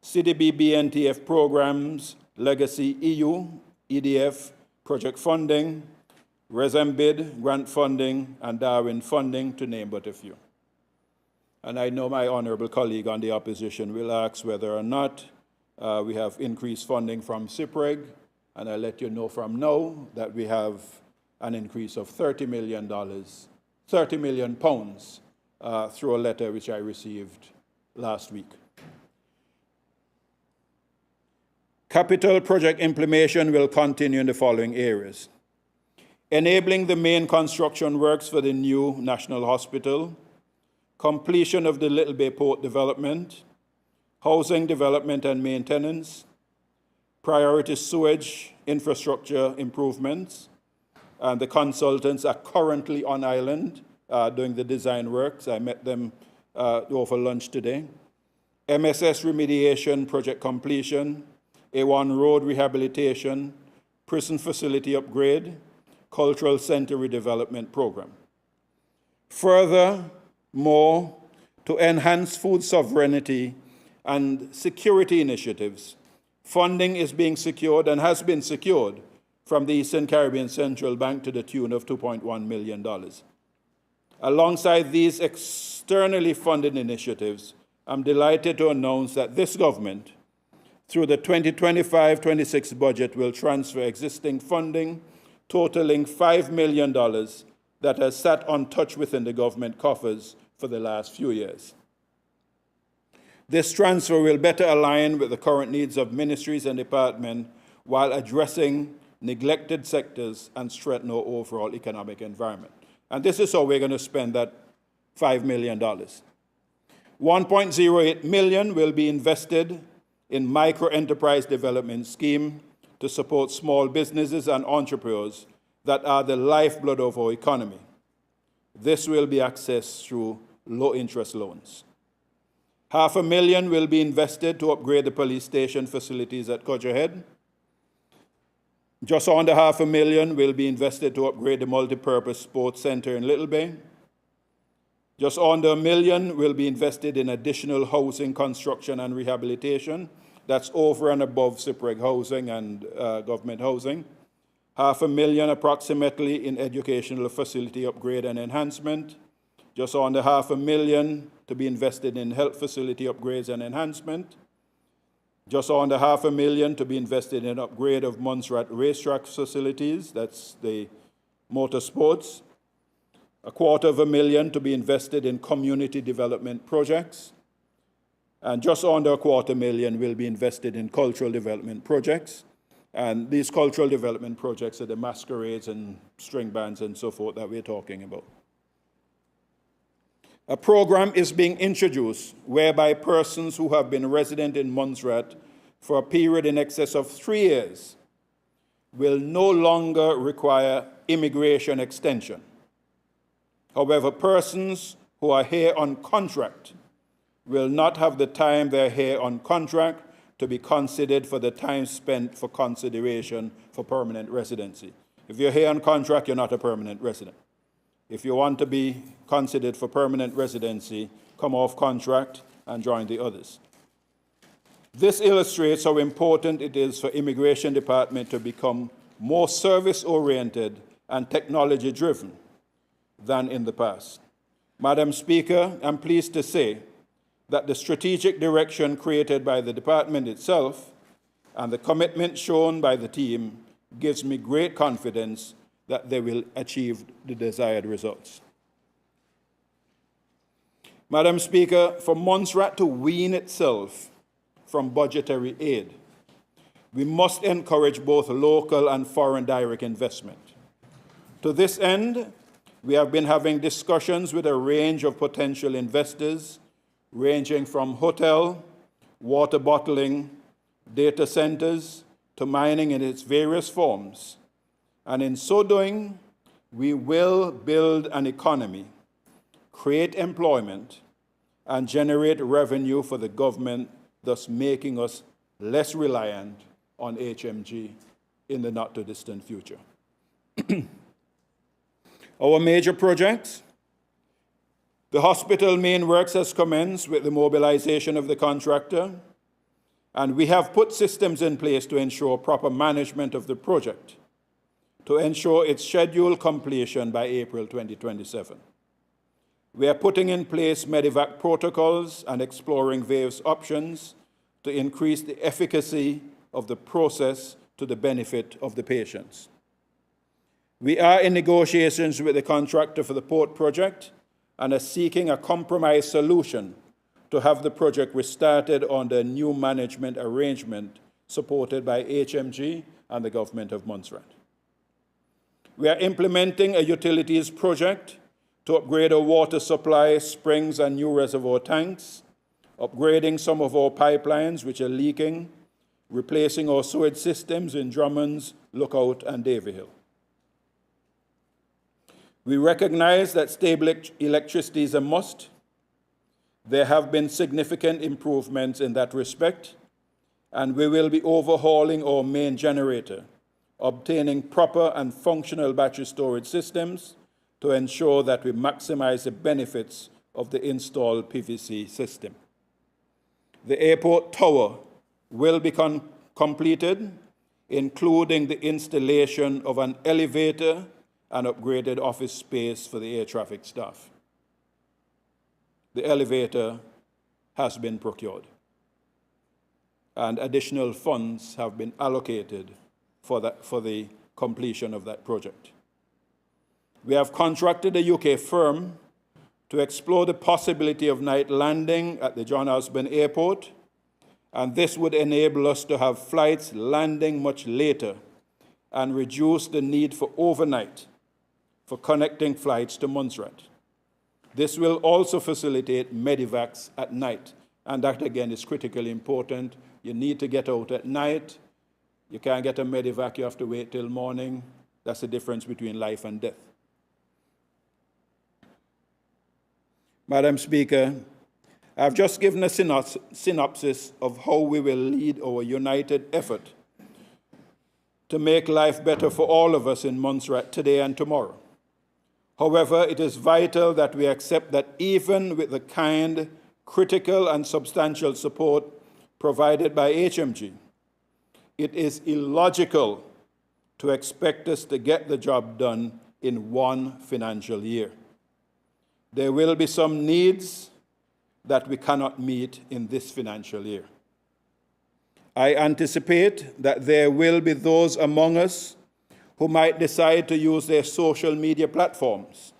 CDB BNTF programs, Legacy EU, EDF project funding, RESMBID grant funding, and Darwin funding, to name but a few. And I know my honourable colleague on the opposition will ask whether or not we have increased funding from SIPREG, and I'll let you know from now that we have an increase of £30 million through a letter which I received last week. Capital project implementation will continue in the following areas: enabling the main construction works for the new National Hospital, completion of the Little Bay Port development, housing development and maintenance, priority sewage infrastructure improvements, and the consultants are currently on island doing the design works. I met them over lunch today. MSS remediation project completion, A1 road rehabilitation, prison facility upgrade, cultural center redevelopment program. Furthermore, to enhance food sovereignty and security initiatives, funding is being secured and has been secured from the Eastern Caribbean Central Bank to the tune of $2.1 million. Alongside these externally funded initiatives, I'm delighted to announce that this government, through the 2025-26 budget, will transfer existing funding totaling $5 million that has sat untouched within the government coffers for the last few years. This transfer will better align with the current needs of ministries and departments while addressing neglected sectors and strengthen our overall economic environment. And this is how we're going to spend that $5 million. $1.08 million will be invested in micro-enterprise development scheme to support small businesses and entrepreneurs that are the lifeblood of our economy. This will be accessed through low-interest loans. $500,000 will be invested to upgrade the police station facilities at Cudgerhead. Just under $500,000 will be invested to upgrade the multipurpose sports center in Little Bay. Just under $1 million will be invested in additional housing construction and rehabilitation. That's over and above SIPREG housing and government housing. $500,000 approximately in educational facility upgrade and enhancement. Just under $500,000 to be invested in health facility upgrades and enhancement. Just under $500,000 to be invested in upgrade of Montserrat racetrack facilities. That's the motorsports. $250,000 to be invested in community development projects. And just under $250,000 will be invested in cultural development projects. And these cultural development projects are the masquerades and string bands and so forth that we're talking about. A program is being introduced whereby persons who have been resident in Montserrat for a period in excess of 3 years will no longer require immigration extension. However, persons who are here on contract will not have the time they're here on contract to be considered for the time spent for consideration for permanent residency. If you're here on contract, you're not a permanent resident. If you want to be considered for permanent residency, come off contract and join the others. This illustrates how important it is for Immigration Department to become more service-oriented and technology-driven than in the past. Madam Speaker, I'm pleased to say that the strategic direction created by the department itself and the commitment shown by the team gives me great confidence that they will achieve the desired results. Madam Speaker, for Montserrat to wean itself from budgetary aid, we must encourage both local and foreign direct investment. To this end, we have been having discussions with a range of potential investors, ranging from hotel, water bottling, data centers, to mining in its various forms. And in so doing, we will build an economy, create employment, and generate revenue for the government, thus making us less reliant on HMG in the not-too-distant future. Our major projects: the hospital main works has commenced with the mobilization of the contractor, and we have put systems in place to ensure proper management of the project, to ensure its scheduled completion by April 2027. We are putting in place medevac protocols and exploring various options to increase the efficacy of the process to the benefit of the patients. We are in negotiations with the contractor for the port project and are seeking a compromise solution to have the project restarted under a new management arrangement supported by HMG and the government of Montserrat. We are implementing a utilities project to upgrade our water supply, springs, and new reservoir tanks, upgrading some of our pipelines which are leaking, replacing our sewage systems in Drummonds, Lookout, and Davyhill. We recognize that stable electricity is a must. There have been significant improvements in that respect, and we will be overhauling our main generator, obtaining proper and functional battery storage systems to ensure that we maximize the benefits of the installed PVC system. The airport tower will be completed, including the installation of an elevator and upgraded office space for the air traffic staff. The elevator has been procured, and additional funds have been allocated for the completion of that project. We have contracted a UK firm to explore the possibility of night landing at the John Osborne Airport, and this would enable us to have flights landing much later and reduce the need for overnight for connecting flights to Montserrat. This will also facilitate medevacs at night, and that again is critically important. You need to get out at night. You can't get a medevac, you have to wait till morning. That's the difference between life and death. Madam Speaker, I've just given a synopsis of how we will lead our united effort to make life better for all of us in Montserrat today and tomorrow. However, it is vital that we accept that even with the kind, critical, and substantial support provided by HMG, it is illogical to expect us to get the job done in one financial year. There will be some needs that we cannot meet in this financial year. I anticipate that there will be those among us who might decide to use their social media platforms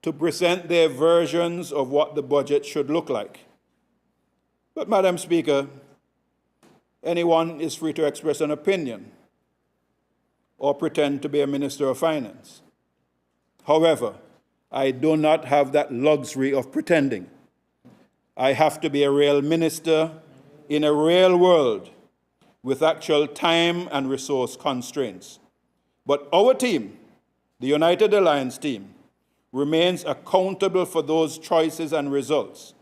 to present their versions of what the budget should look like. But, Madam Speaker, anyone is free to express an opinion or pretend to be a Minister of Finance. However, I do not have that luxury of pretending. I have to be a real minister in a real world with actual time and resource constraints. But our team, the United Alliance team, remains accountable for those choices and results.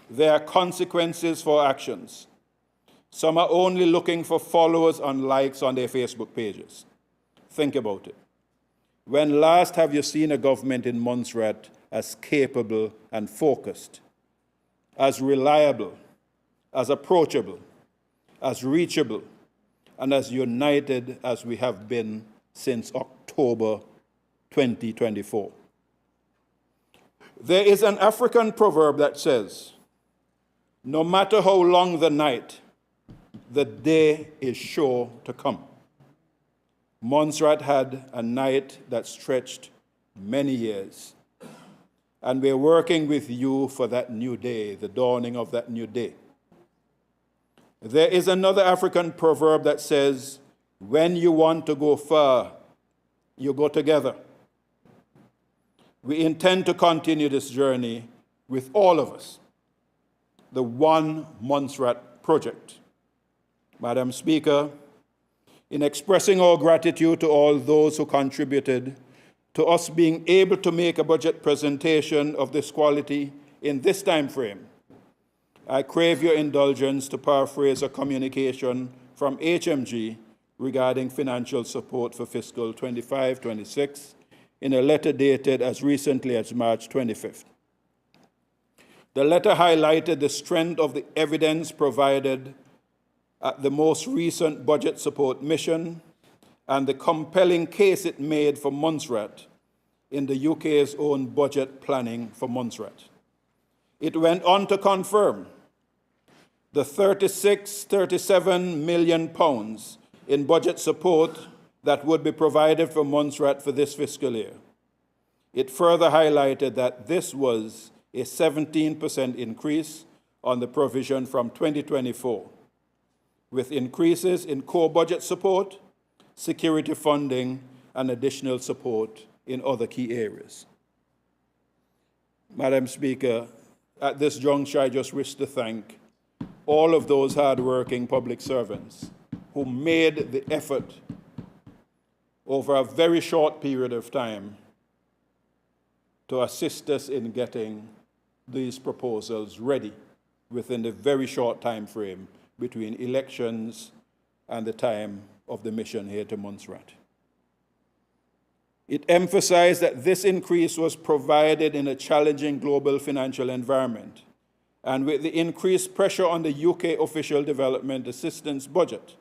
There are consequences for actions. Some are only looking for followers and likes on their Facebook pages. Think about it. When last have you seen a government in Montserrat as capable and focused, as reliable, as approachable, as reachable, and as united as we have been since October 2024. There is an African proverb that says, no matter how long the night, the day is sure to come. Montserrat had a night that stretched many years, and we're working with you for that new day, the dawning of that new day. There is another African proverb that says, when you want to go far, you go together. We intend to continue this journey with all of us, the One Montserrat Project. Madam Speaker, in expressing our gratitude to all those who contributed to us being able to make a budget presentation of this quality in this time frame, I crave your indulgence to paraphrase a communication from HMG regarding financial support for fiscal 25-26 in a letter dated as recently as March 25th. The letter highlighted the strength of the evidence provided at the most recent budget support mission and the compelling case it made for Montserrat in the UK's own budget planning for Montserrat. It went on to confirm the 37 million pounds in budget support that would be provided for Montserrat for this fiscal year. It further highlighted that this was a 17% increase on the provision from 2024, with increases in core budget support, security funding, and additional support in other key areas. Madam Speaker, at this juncture, I just wish to thank all of those hard-working public servants who made the effort over a very short period of time to assist us in getting these proposals ready within the very short time frame between elections and the time of the mission here to Montserrat. It emphasized that this increase was provided in a challenging global financial environment and with the increased pressure on the UK official development assistance budget.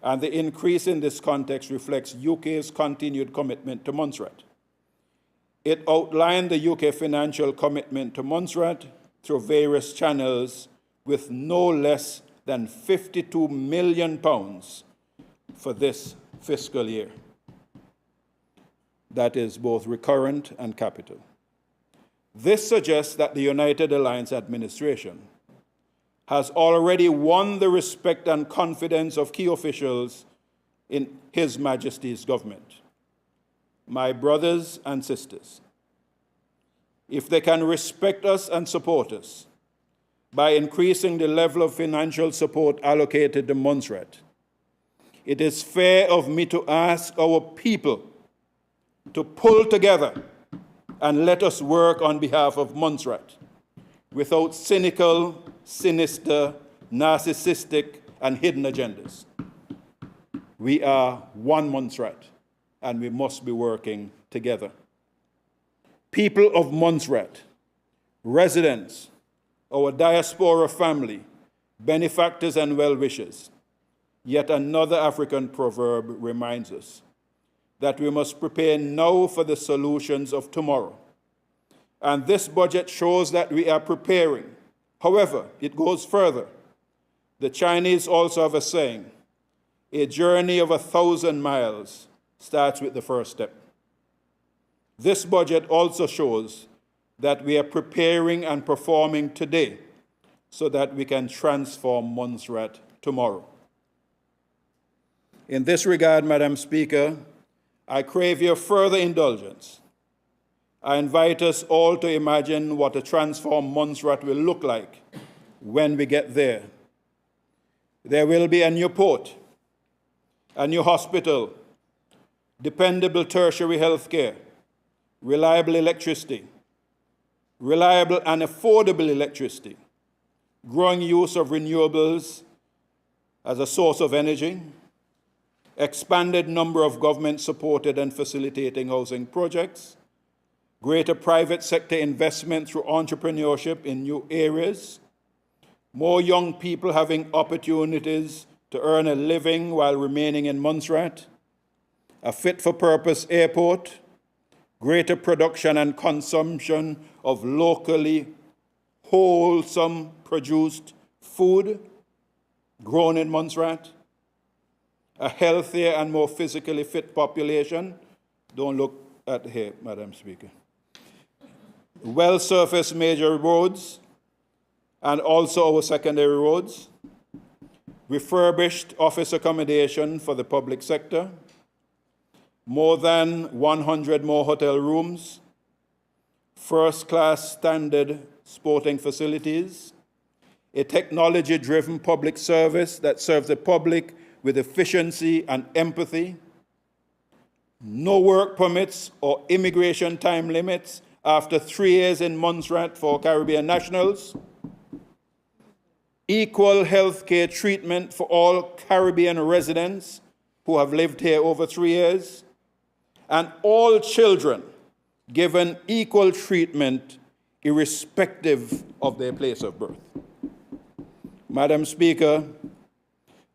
And the increase in this context reflects UK's continued commitment to Montserrat. It outlined the UK financial commitment to Montserrat through various channels with no less than £52 million for this fiscal year. That is both recurrent and capital. This suggests that the United Alliance administration has already won the respect and confidence of key officials in His Majesty's government. My brothers and sisters, if they can respect us and support us by increasing the level of financial support allocated to Montserrat, it is fair of me to ask our people to pull together and let us work on behalf of Montserrat without cynical, sinister, narcissistic, and hidden agendas. We are one Montserrat, and we must be working together. People of Montserrat, residents, our diaspora family, benefactors and well-wishers, yet another African proverb reminds us that we must prepare now for the solutions of tomorrow. And this budget shows that we are preparing. However, it goes further. The Chinese also have a saying, a journey of 1,000 miles starts with the first step. This budget also shows that we are preparing and performing today so that we can transform Montserrat tomorrow. In this regard, Madam Speaker, I crave your further indulgence. I invite us all to imagine what a transformed Montserrat will look like when we get there. There will be a new port, a new hospital, dependable tertiary health care, reliable electricity, reliable and affordable electricity, growing use of renewables as a source of energy, expanded number of government-supported and facilitating housing projects, greater private sector investment through entrepreneurship in new areas, more young people having opportunities to earn a living while remaining in Montserrat, a fit-for-purpose airport, greater production and consumption of locally wholesome produced food grown in Montserrat, a healthier and more physically fit population. Don't look at here, Madam Speaker. Well-surfaced major roads and also our secondary roads, refurbished office accommodation for the public sector, more than 100 more hotel rooms, first-class standard sporting facilities, a technology-driven public service that serves the public with efficiency and empathy, no work permits or immigration time limits after 3 years in Montserrat for Caribbean nationals, equal health care treatment for all Caribbean residents who have lived here over 3 years, and all children given equal treatment irrespective of their place of birth. Madam Speaker,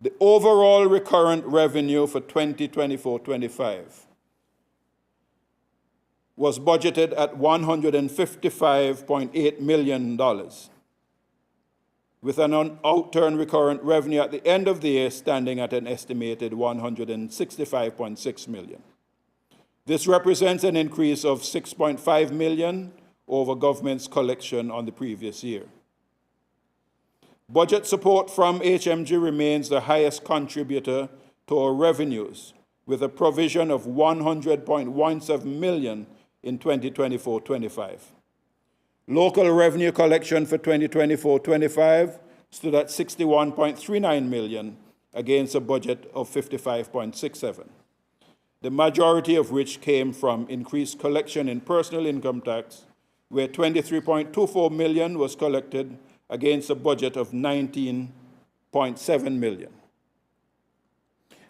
the overall recurrent revenue for 2024-25 was budgeted at $155.8 million, with an outturn recurrent revenue at the end of the year standing at an estimated $165.6 million. This represents an increase of $6.5 million over government's collection on the previous year. Budget support from HMG remains the highest contributor to our revenues, with a provision of $100.17 million in 2024-25. Local revenue collection for 2024-25 stood at $61.39 million against a budget of $55.67, the majority of which came from increased collection in personal income tax, where $23.24 million was collected against a budget of $19.7 million.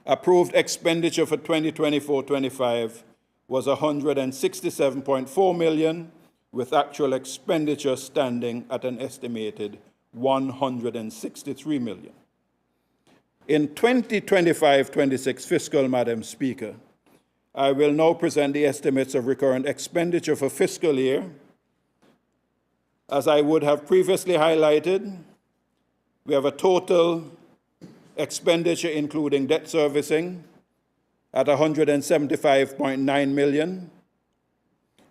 Approved expenditure for 2024-25 was $167.4 million, with actual expenditure standing at an estimated $163 million. In 2025-26 fiscal, Madam Speaker, I will now present the estimates of recurrent expenditure for fiscal year. As I would have previously highlighted, we have a total expenditure including debt servicing at $175.9 million.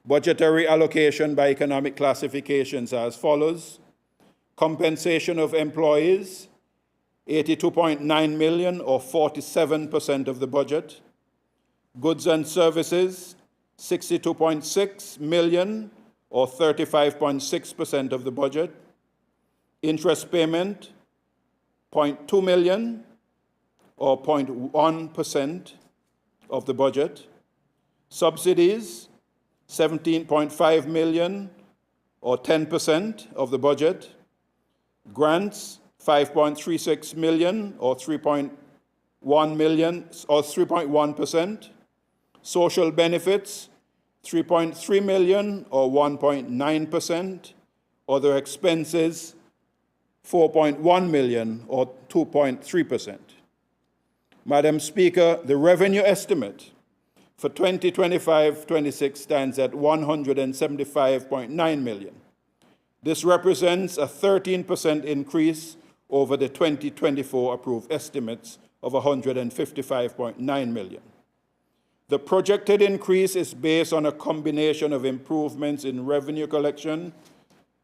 Budgetary allocation by economic classifications as follows: compensation of employees, $82.9 million or 47% of the budget. Goods and services, $62.6 million or 35.6% of the budget. Interest payment, $0.2 million or 0.1% of the budget. Subsidies, $17.5 million or 10% of the budget. Grants, $5.36 million or 3.1 million or 3.1%. Social benefits, $3.3 million or 1.9%. Other expenses, $4.1 million or 2.3%. Madam Speaker, the revenue estimate for 2025-26 stands at $175.9 million. This represents a 13% increase over the 2024 approved estimates of $155.9 million. The projected increase is based on a combination of improvements in revenue collection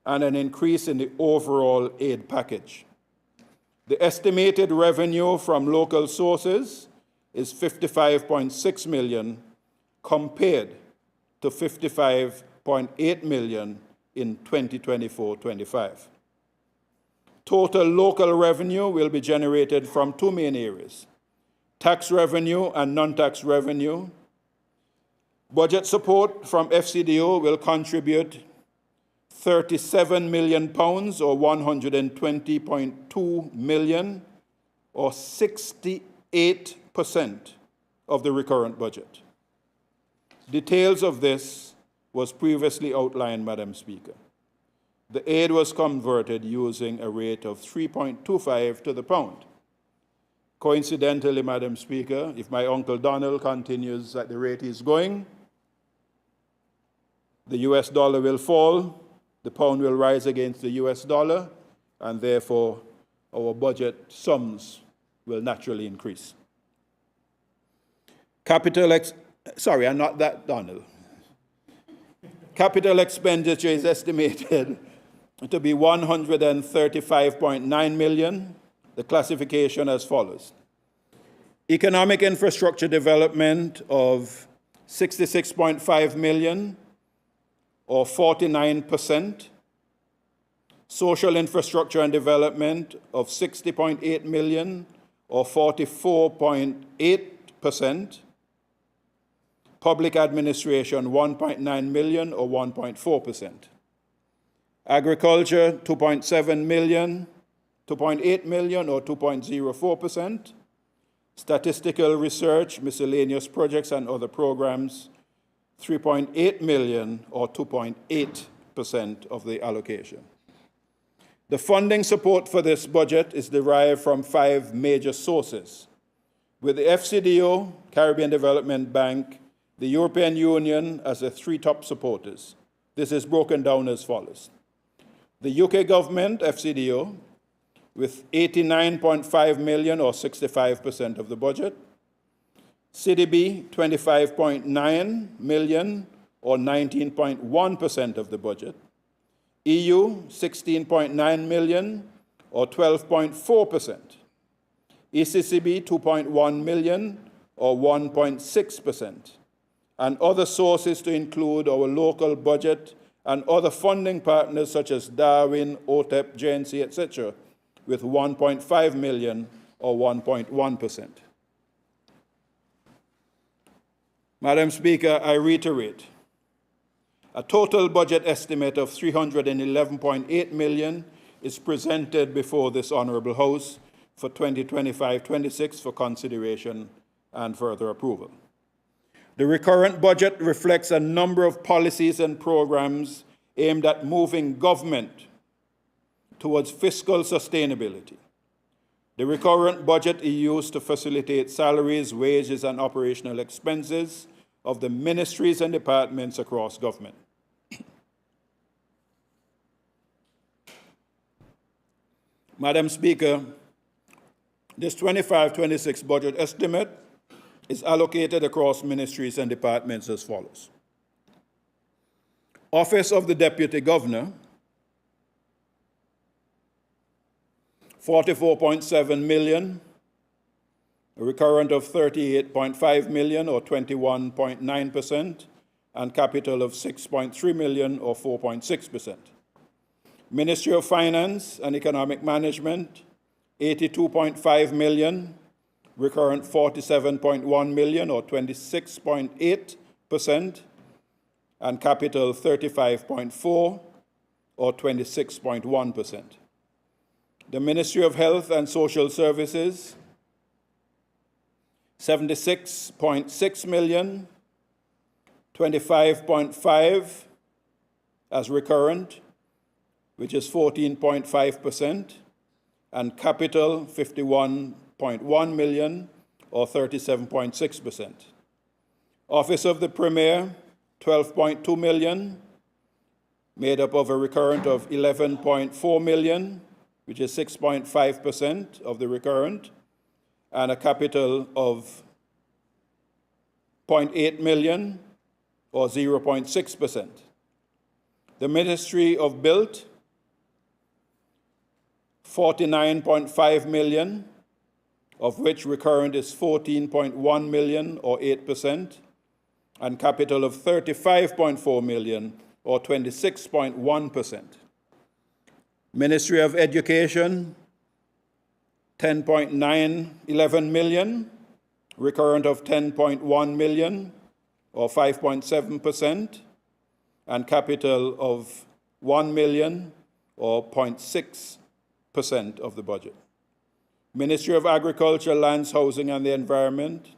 and an increase in the overall aid package. The estimated revenue from local sources is $55.6 million compared to $55.8 million in 2024-25. Total local revenue will be generated from two main areas: tax revenue and non-tax revenue. Budget support from FCDO will contribute £37 million or $120.2 million or 68% of the recurrent budget. Details of this was previously outlined, Madam Speaker. the aid was converted using a rate of 3.25 to the pound. Coincidentally, Madam Speaker, if my Uncle Donald continues at the rate he's going, the US dollar will fall, the pound will rise against the US dollar, and therefore our budget sums will naturally increase. Capital expenditure is estimated to be 135.9 million. The classification as follows: economic infrastructure development of 66.5 million, or 49%. Social infrastructure and development of 60.8 million, or 44.8%. Public administration 1.9 million, or 1.4%. Agriculture 2.8 million, or 2.04%. Statistical research, miscellaneous projects and other programs 3.8 million, or 2.8% of the allocation. The funding support for this budget is derived from 5 major sources, with the FCDO, Caribbean Development Bank, the European Union as the 3 top supporters. This is broken down as follows: the UK government, FCDO, with 89.5 million, or 65% of the budget. CDB, 25.9 million, or 19.1% of the budget. EU, 16.9 million, or 12.4%. ECCB, 2.1 million, or 1.6%. And other sources to include our local budget and other funding partners such as Darwin, OTEP, JNC, etc., with 1.5 million, or 1.1%. Madam Speaker, I reiterate, a total budget estimate of 311.8 million is presented before this Honourable House for 2025-26 for consideration and further approval. The recurrent budget reflects a number of policies and programs aimed at moving government towards fiscal sustainability. The recurrent budget is used to facilitate salaries, wages, and operational expenses of the ministries and departments across government. Madam Speaker, this 25-26 budget estimate is allocated across ministries and departments as follows: Office of the Deputy Governor, 44.7 million, a recurrent of 38.5 million, or 21.9%, and capital of 6.3 million, or 4.6%. Ministry of Finance and Economic Management, 82.5 million, recurrent 47.1 million, or 26.8%, and capital 35.4, or 26.1%. The Ministry of Health and Social Services, 76.6 million, 25.5 as recurrent, which is 14.5%, and capital 51.1 million, or 37.6%. Office of the Premier, 12.2 million, made up of a recurrent of 11.4 million, which is 6.5% of the recurrent, and a capital of 0.8 million, or 0.6%. The Ministry of Built, 49.5 million, of which recurrent is 14.1 million, or 8%, and capital of 35.4 million, or 26.1%. Ministry of Education, 11 million, recurrent of 10.1 million, or 5.7%, and capital of 1 million, or 0.6% of the budget. Ministry of Agriculture, Lands, Housing and the Environment,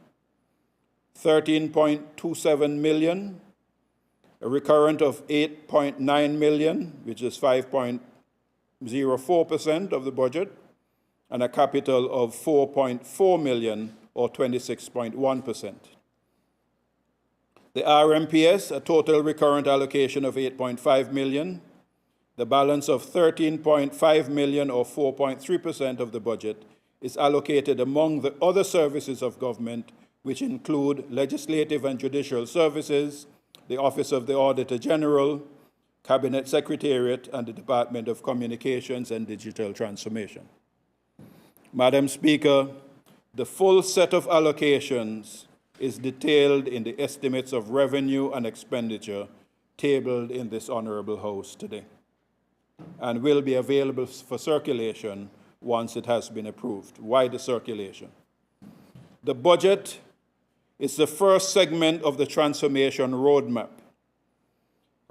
13.27 million, a recurrent of 8.9 million, which is 5.04% of the budget, and a capital of 4.4 million, or 26.1%. The RMPS, a total recurrent allocation of 8.5 million, the balance of 13.5 million, or 4.3% of the budget, is allocated among the other services of government, which include legislative and judicial services, the Office of the Auditor General, Cabinet Secretariat, and the Department of Communications and Digital Transformation. Madam Speaker, the full set of allocations is detailed in the estimates of revenue and expenditure tabled in this Honourable House today, and will be available for circulation once it has been approved. Why the circulation? The budget is the first segment of the transformation roadmap.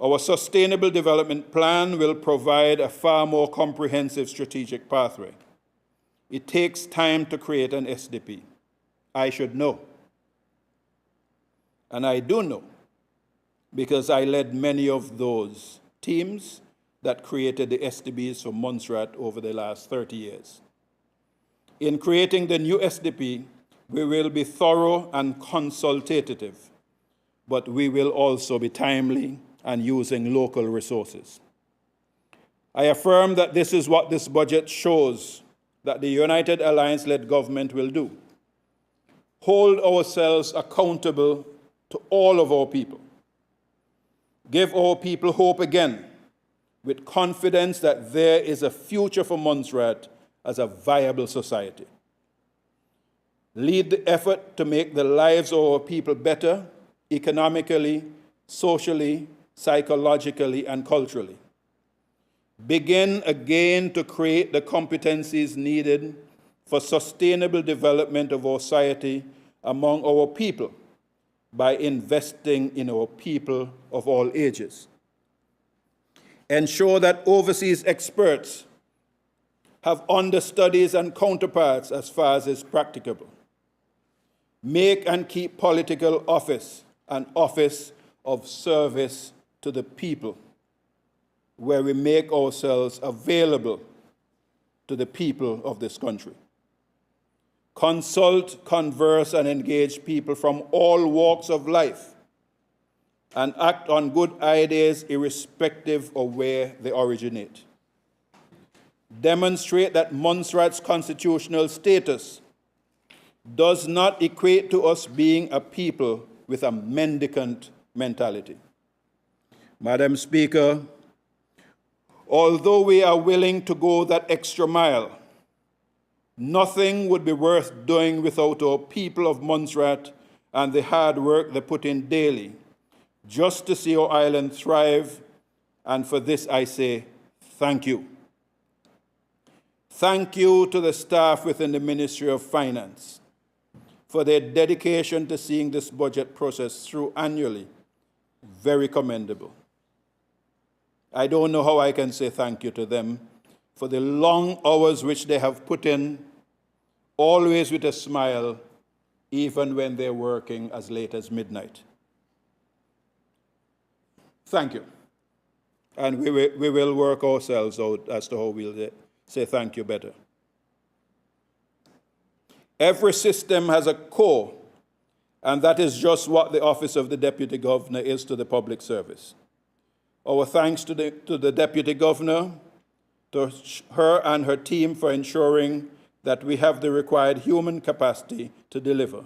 Our Sustainable Development Plan will provide a far more comprehensive strategic pathway. It takes time to create an SDP. I should know. And I do know, because I led many of those teams that created the SDBs for Montserrat over the last 30 years. In creating the new SDP, we will be thorough and consultative, but we will also be timely and using local resources. I affirm that this is what this budget shows that the United Alliance-led government will do: hold ourselves accountable to all of our people, give our people hope again, with confidence that there is a future for Montserrat as a viable society. Lead the effort to make the lives of our people better, economically, socially, psychologically, and culturally. Begin again to create the competencies needed for sustainable development of our society among our people by investing in our people of all ages. Ensure that overseas experts have understudies and counterparts as far as is practicable. Make and keep political office an office of service to the people, where we make ourselves available to the people of this country. Consult, converse, and engage people from all walks of life, and act on good ideas irrespective of where they originate. Demonstrate that Montserrat's constitutional status does not equate to us being a people with a mendicant mentality. Madam Speaker, although we are willing to go that extra mile, nothing would be worth doing without our people of Montserrat and the hard work they put in daily, just to see our island thrive, and for this I say thank you. Thank you to the staff within the Ministry of Finance for their dedication to seeing this budget process through annually. Very commendable. I don't know how I can say thank you to them for the long hours which they have put in, always with a smile, even when they're working as late as midnight. Thank you. And we will work ourselves out as to how we'll say thank you better. Every system has a core, and that is just what the Office of the Deputy Governor is to the public service. Our thanks to the Deputy Governor, to her and her team for ensuring that we have the required human capacity to deliver.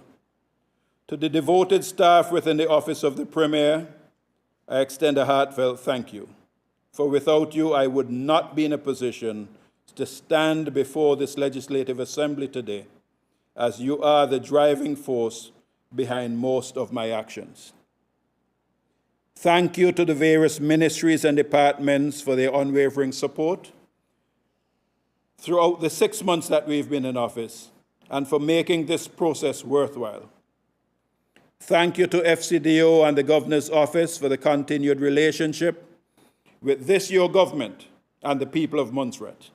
To the devoted staff within the Office of the Premier, I extend a heartfelt thank you. For without you, I would not be in a position to stand before this Legislative Assembly today, as you are the driving force behind most of my actions. Thank you to the various ministries and departments for their unwavering support throughout the 6 months that we've been in office, and for making this process worthwhile. Thank you to FCDO and the Governor's Office for the continued relationship with this your government and the people of Montserrat.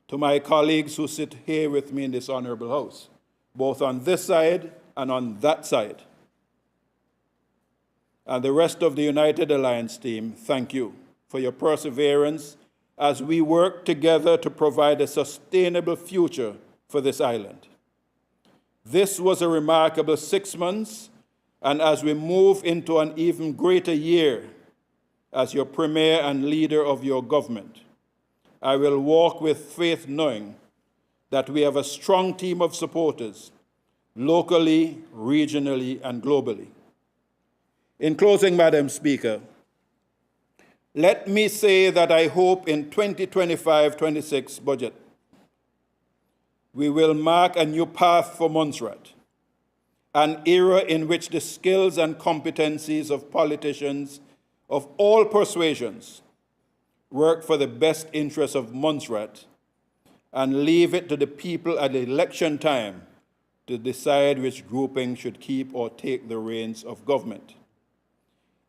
To my colleagues who sit here with me in this Honourable House, both on this side and on that side, and the rest of the United Alliance team, thank you for your perseverance as we work together to provide a sustainable future for this island. This was a remarkable 6 months, and as we move into an even greater year as your premier and leader of your government, I will walk with faith knowing that we have a strong team of supporters, locally, regionally, and globally. In closing, Madam Speaker, let me say that I hope in 2025-26 budget, we will mark a new path for Montserrat, an era in which the skills and competencies of politicians of all persuasions work for the best interests of Montserrat and leave it to the people at election time to decide which grouping should keep or take the reins of government.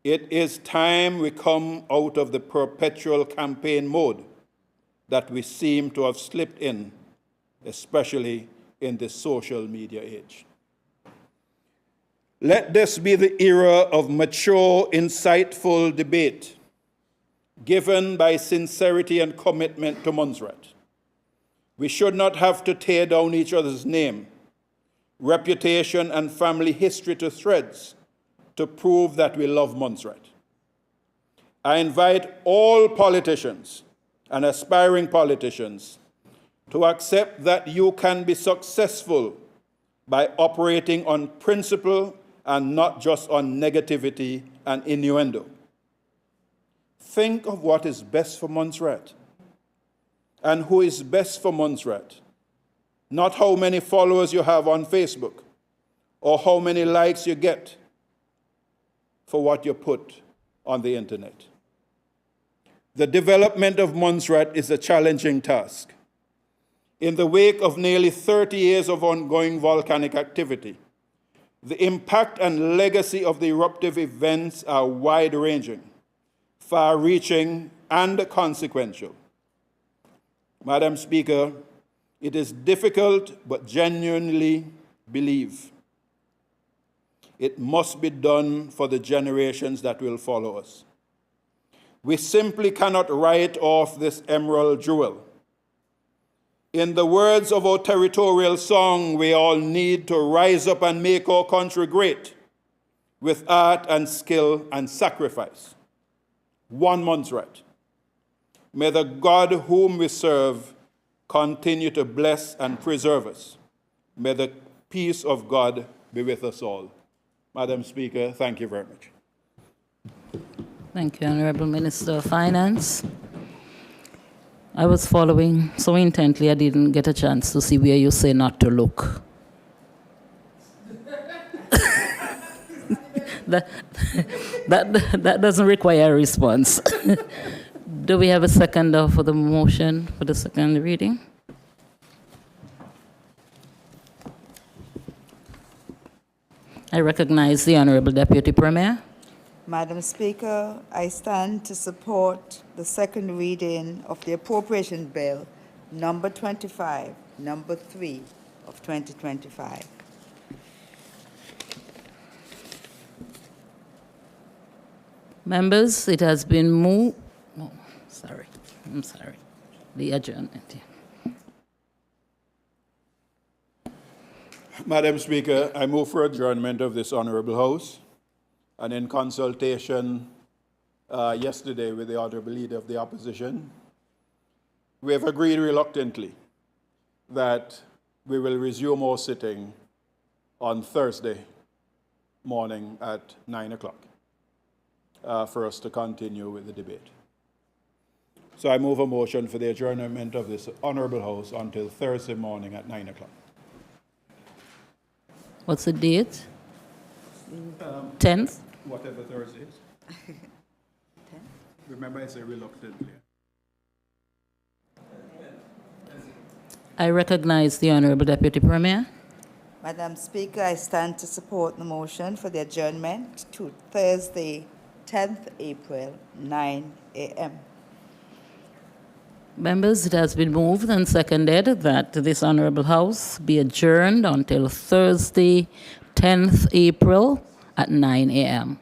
It is time we come out of the perpetual campaign mode that we seem to have slipped in, especially in the social media age. Let this be the era of mature, insightful debate, given by sincerity and commitment to Montserrat. We should not have to tear down each other's name, reputation, and family history to shreds to prove that we love Montserrat. I invite all politicians and aspiring politicians to accept that you can be successful by operating on principle and not just on negativity and innuendo. Think of what is best for Montserrat and who is best for Montserrat, not how many followers you have on Facebook or how many likes you get for what you put on the internet. The development of Montserrat is a challenging task. In the wake of nearly 30 years of ongoing volcanic activity, the impact and legacy of the eruptive events are wide-ranging, far-reaching, and consequential. Madam Speaker, it is difficult but genuinely believe it must be done for the generations that will follow us. We simply cannot write off this emerald jewel. In the words of our territorial song, we all need to rise up and make our country great with art and skill and sacrifice. One Montserrat. May the God whom we serve continue to bless and preserve us. May the peace of God be with us all. Madam Speaker, thank you very much. Thank you, Honourable Minister of Finance. I was following so intently I didn't get a chance to see where you say not to look. that doesn't require a response. Do we have a seconder for the motion for the second reading? I recognize the Honourable Deputy Premier. Madam Speaker, I stand to support the second reading of the Appropriation Bill number 25, number 3 of 2025. Members, it has been moved. Oh, I'm sorry. The adjournment. Yeah. Madam Speaker, I move for adjournment of this Honourable House, and in consultation yesterday with the Honourable Leader of the Opposition, we have agreed reluctantly that we will resume our sitting on Thursday morning at 9 o'clock for us to continue with the debate. So I move a motion for the adjournment of this Honourable House until Thursday morning at 9 o'clock. What's the date? 10th? Whatever Thursday is. Remember, I say reluctantly. I recognize the Honourable Deputy Premier. Madam Speaker, I stand to support the motion for the adjournment to Thursday, 10th April, 9 a.m. Members, it has been moved and seconded that this Honourable House be adjourned until Thursday, 10th April at 9 a.m.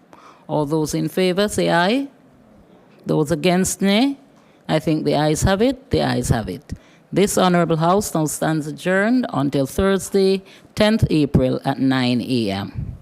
All those in favor say aye. Those against, nay. I think the ayes have it. The ayes have it. This Honourable House now stands adjourned until Thursday, 10th April at 9 a.m.